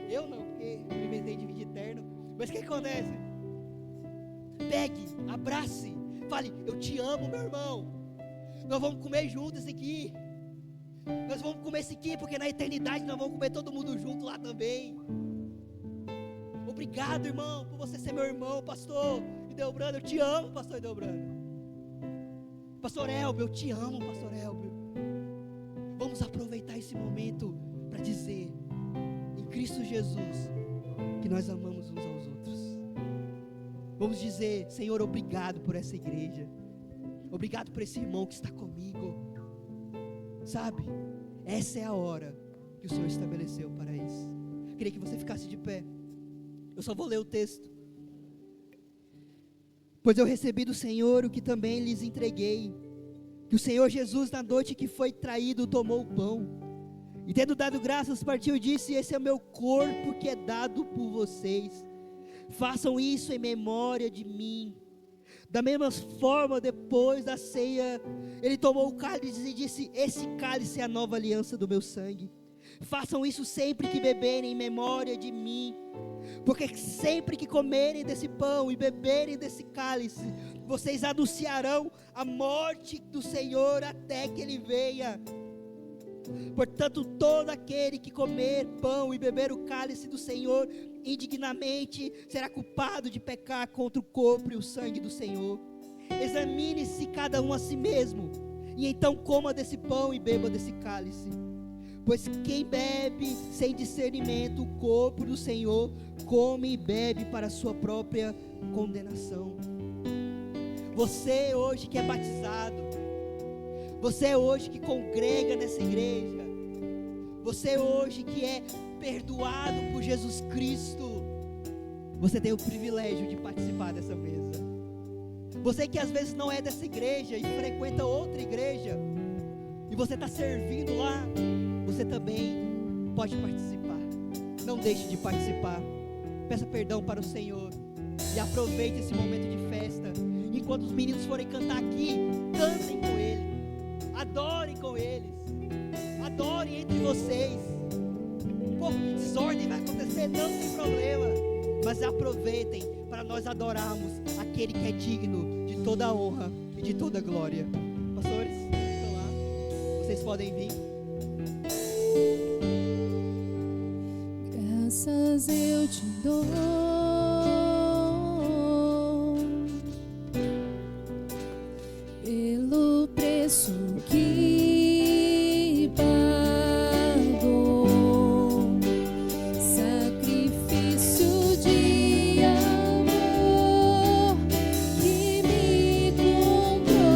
Eu não, porque eu inventei de vídeo eterno. Mas o que acontece? Pegue, abrace. Fale, eu te amo, meu irmão. Nós vamos comer juntos esse aqui. Nós vamos comer esse aqui, porque na eternidade nós vamos comer todo mundo junto lá também. Obrigado, irmão, por você ser meu irmão, pastor Idelbrando. Eu te amo, pastor Idelbrando. Pastor Elbio, eu te amo, pastor Elbio. Vamos aproveitar esse momento para dizer, em Cristo Jesus, que nós amamos uns aos outros. Vamos dizer, Senhor, obrigado por essa igreja. Obrigado por esse irmão que está comigo. Sabe, essa é a hora que o Senhor estabeleceu para isso. Queria que você ficasse de pé. Eu só vou ler o texto. Pois eu recebi do Senhor o que também lhes entreguei, que o Senhor Jesus, na noite que foi traído, tomou o pão, e tendo dado graças, partiu e disse: esse é o meu corpo que é dado por vocês. Façam isso em memória de mim. Da mesma forma, depois da ceia, ele tomou o cálice e disse: esse cálice é a nova aliança do meu sangue. Façam isso sempre que beberem em memória de mim. Porque sempre que comerem desse pão e beberem desse cálice, vocês anunciarão a morte do Senhor até que Ele venha. Portanto, todo aquele que comer pão e beber o cálice do Senhor indignamente será culpado de pecar contra o corpo e o sangue do Senhor. Examine-se cada um a si mesmo, e então coma desse pão e beba desse cálice. Pois quem bebe sem discernimento o corpo do Senhor, come e bebe para a sua própria condenação. Você hoje que é batizado, você hoje que congrega nessa igreja, você hoje que é perdoado por Jesus Cristo, você tem o privilégio de participar dessa mesa. Você que às vezes não é dessa igreja e frequenta outra igreja, e você está servindo lá, você também pode participar. Não deixe de participar. Peça perdão para o Senhor e aproveite esse momento de festa. Enquanto os meninos forem cantar aqui, cantem com Ele, adorem com eles, adorem entre vocês. Um pouco de desordem vai acontecer, não tem problema, mas aproveitem para nós adorarmos aquele que é digno de toda a honra e de toda a glória. Pastores, estão lá, vocês podem vir. Graças eu te dou pelo preço que pagou, sacrifício de amor que me comprou,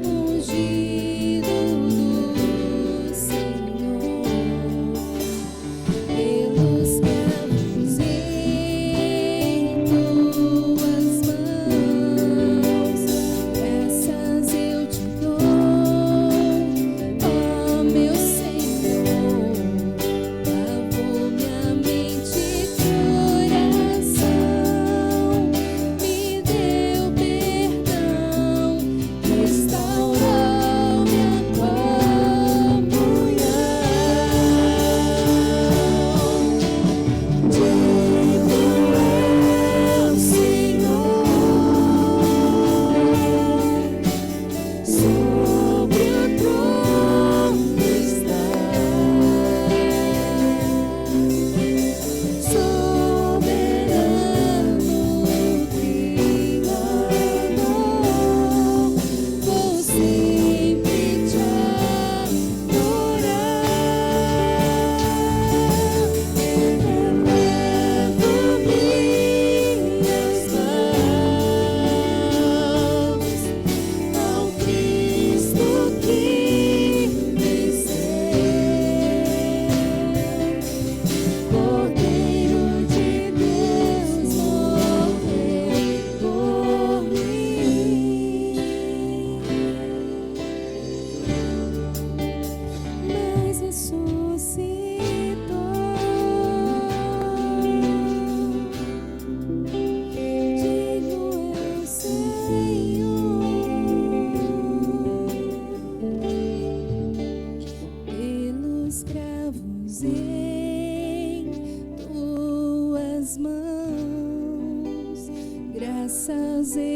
ungido do Senhor. Pelos cravos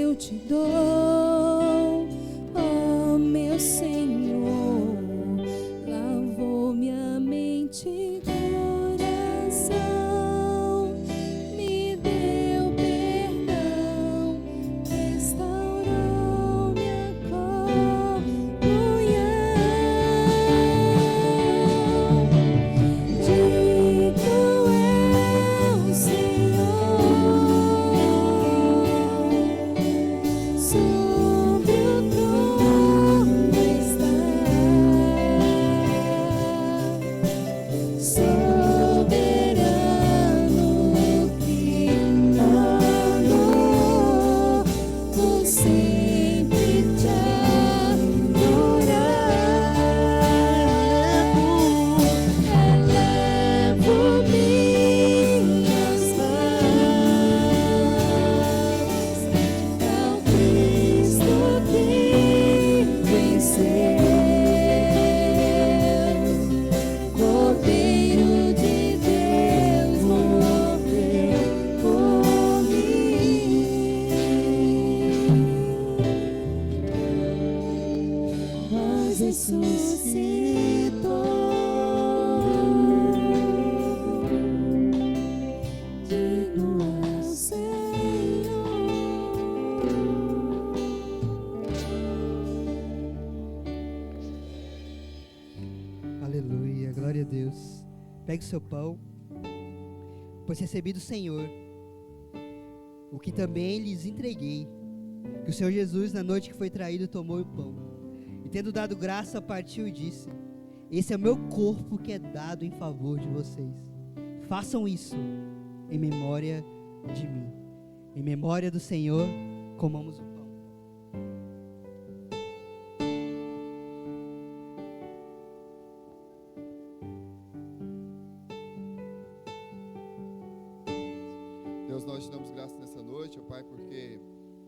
eu te dou, ó meu Senhor, lavou minha mente e coração, me deu perdão, restaurou minha comunhão. Digo eu, Senhor, sobre o trono está, soberano Criador, vou sempre te adorar. Elevo minhas mãos ao Cristo que venceu, Cordeiro de Deus morreu por mim, mas ressuscitou. Digno é o Senhor. Aleluia, glória a Deus. Pegue o seu pão, pois recebi do Senhor o que também lhes entreguei, que o Senhor Jesus, na noite que foi traído, tomou o pão, e tendo dado graça, partiu e disse: esse é o meu corpo que é dado em favor de vocês. Façam isso em memória de mim. Em memória do Senhor, comamos o pão. Deus, nós te damos graças nessa noite, ó Pai, porque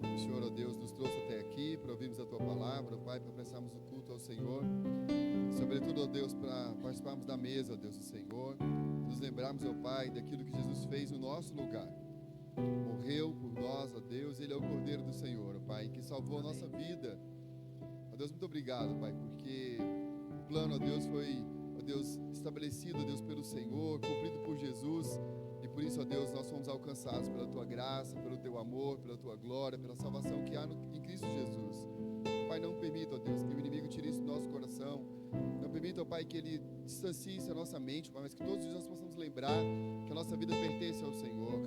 o Senhor, ó Deus, nos trouxe até aqui para ouvirmos a Tua palavra, ó Pai, para prestarmos o culto ao Senhor. Sobretudo, ó Deus, para participarmos da mesa, ó Deus do Senhor. Nos lembrarmos, ó Pai, daquilo que Jesus fez no nosso lugar. Morreu por nós, ó Deus, Ele é o Cordeiro do Senhor, ó Pai, que salvou a nossa vida. Ó Deus, muito obrigado, Pai, porque o plano, ó Deus, foi, ó Deus, estabelecido, ó Deus, pelo Senhor, cumprido por Jesus. E por isso, ó Deus, nós fomos alcançados pela Tua graça, pelo Teu amor, pela Tua glória, pela salvação que há em Cristo Jesus. Pai, não permita, ó Deus, que o inimigo tire isso do nosso coração. Não permita, ó Pai, que ele distancie isso da nossa mente, Pai, mas que todos os dias nós possamos lembrar que a nossa vida pertence ao Senhor.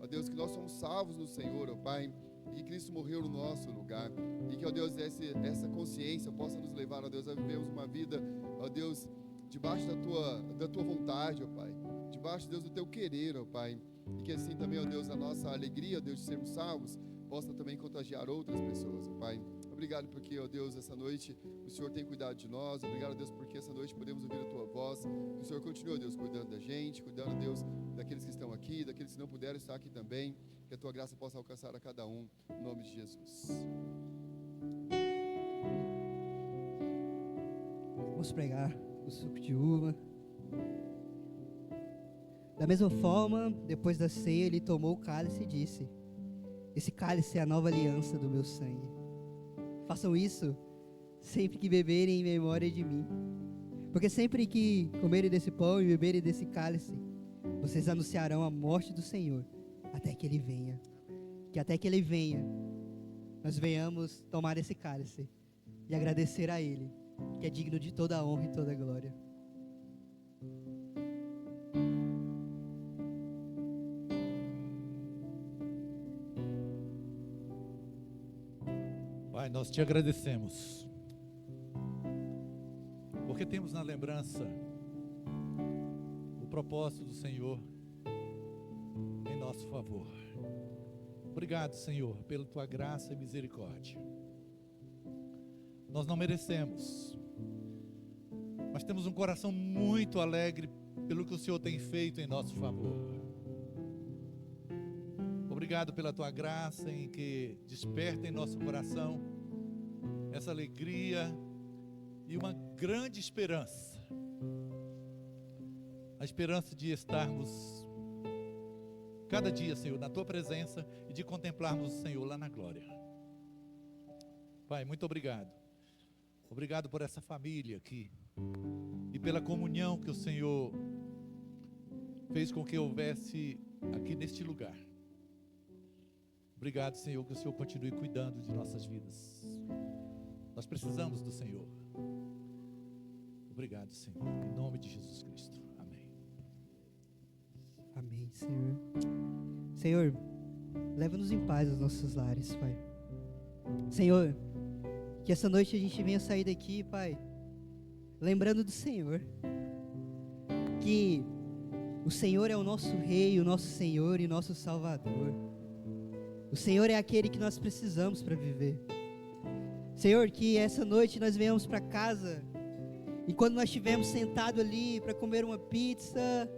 Ó Deus, que nós somos salvos no Senhor, ó Pai, e que Cristo morreu no nosso lugar. E que, ó Deus, essa consciência possa nos levar, ó Deus, a vivermos uma vida, ó Deus, debaixo da Tua vontade, ó Pai. Debaixo, Deus, do Teu querer, ó Pai. E que assim também, ó Deus, a nossa alegria, ó Deus, de sermos salvos, possa também contagiar outras pessoas, ó Pai. Obrigado porque, ó Deus, essa noite o Senhor tem cuidado de nós. Obrigado, Deus, porque essa noite podemos ouvir a Tua voz. Que o Senhor continue, Deus, cuidando da gente, cuidando, Deus, daqueles que estão aqui, daqueles que não puderam estar aqui também. Que a Tua graça possa alcançar a cada um, em nome de Jesus. Vamos pregar o suco de uva. Da mesma forma, depois da ceia, ele tomou o cálice e disse: esse cálice é a nova aliança do meu sangue. Façam isso sempre que beberem em memória de mim. Porque sempre que comerem desse pão e beberem desse cálice, vocês anunciarão a morte do Senhor até que Ele venha. Que até que Ele venha, nós venhamos tomar esse cálice e agradecer a Ele, que é digno de toda a honra e toda a glória. Pai, nós te agradecemos, porque temos na lembrança o propósito do Senhor em nosso favor. Obrigado, Senhor, pela Tua graça e misericórdia. Nós não merecemos, mas temos um coração muito alegre pelo que o Senhor tem feito em nosso favor. Obrigado pela Tua graça em que desperta em nosso coração essa alegria e uma grande esperança. A esperança de estarmos cada dia, Senhor, na Tua presença e de contemplarmos o Senhor lá na glória. Pai, muito obrigado. Obrigado por essa família aqui e pela comunhão que o Senhor fez com que houvesse aqui neste lugar. Obrigado, Senhor, que o Senhor continue cuidando de nossas vidas. Nós precisamos do Senhor. Obrigado, Senhor, em nome de Jesus Cristo. Amém. Amém, Senhor. Senhor, leva-nos em paz aos nossos lares, Pai. Senhor, que essa noite a gente venha sair daqui, Pai, lembrando do Senhor. Que o Senhor é o nosso Rei, o nosso Senhor e o nosso Salvador. O Senhor é aquele que nós precisamos para viver. Senhor, que essa noite nós venhamos para casa e quando nós estivermos sentados ali para comer uma pizza,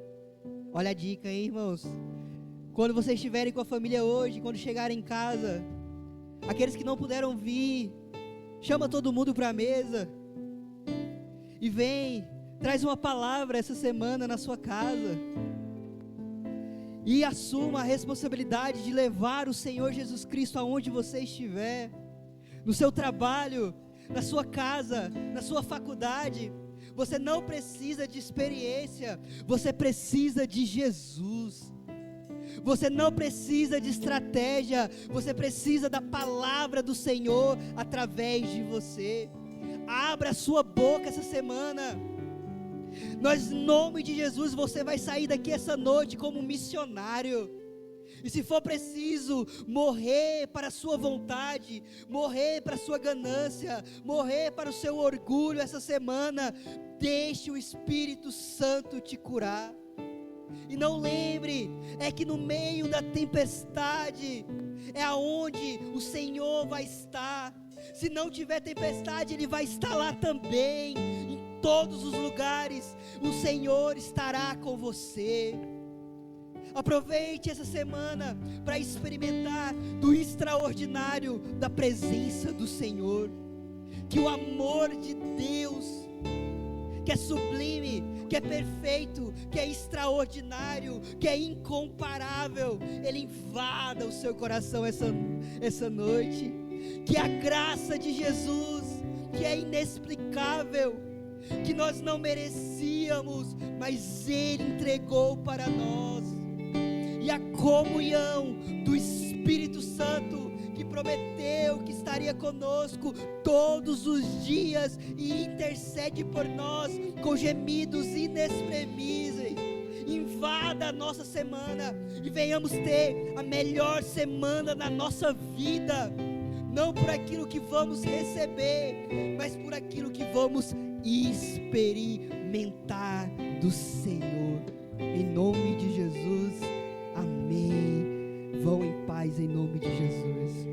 olha a dica aí, irmãos. Quando vocês estiverem com a família hoje, quando chegarem em casa, aqueles que não puderam vir, chama todo mundo para a mesa e vem, traz uma palavra essa semana na sua casa e assuma a responsabilidade de levar o Senhor Jesus Cristo aonde você estiver, no seu trabalho, na sua casa, na sua faculdade. Você não precisa de experiência, você precisa de Jesus. Você não precisa de estratégia, você precisa da palavra do Senhor através de você. Abra a sua boca essa semana. Nós, em nome de Jesus, você vai sair daqui essa noite como missionário. E se for preciso, morrer para a sua vontade, morrer para a sua ganância, morrer para o seu orgulho essa semana, deixe o Espírito Santo te curar. E não lembre, é que no meio da tempestade, é aonde o Senhor vai estar. Se não tiver tempestade, Ele vai estar lá também, em todos os lugares, o Senhor estará com você. Aproveite essa semana para experimentar do extraordinário da presença do Senhor. Que o amor de Deus, que é sublime, que é perfeito, que é extraordinário, que é incomparável, Ele invada o seu coração essa noite. Que a graça de Jesus, que é inexplicável, que nós não merecíamos, mas Ele entregou para nós. E a comunhão do Espírito Santo, que prometeu que estaria conosco todos os dias e intercede por nós com gemidos inexprimíveis. Invada a nossa semana e venhamos ter a melhor semana da nossa vida, não por aquilo que vamos receber, mas por aquilo que vamos experimentar do Senhor. Em nome de Jesus, amém. Vão em paz em nome de Jesus.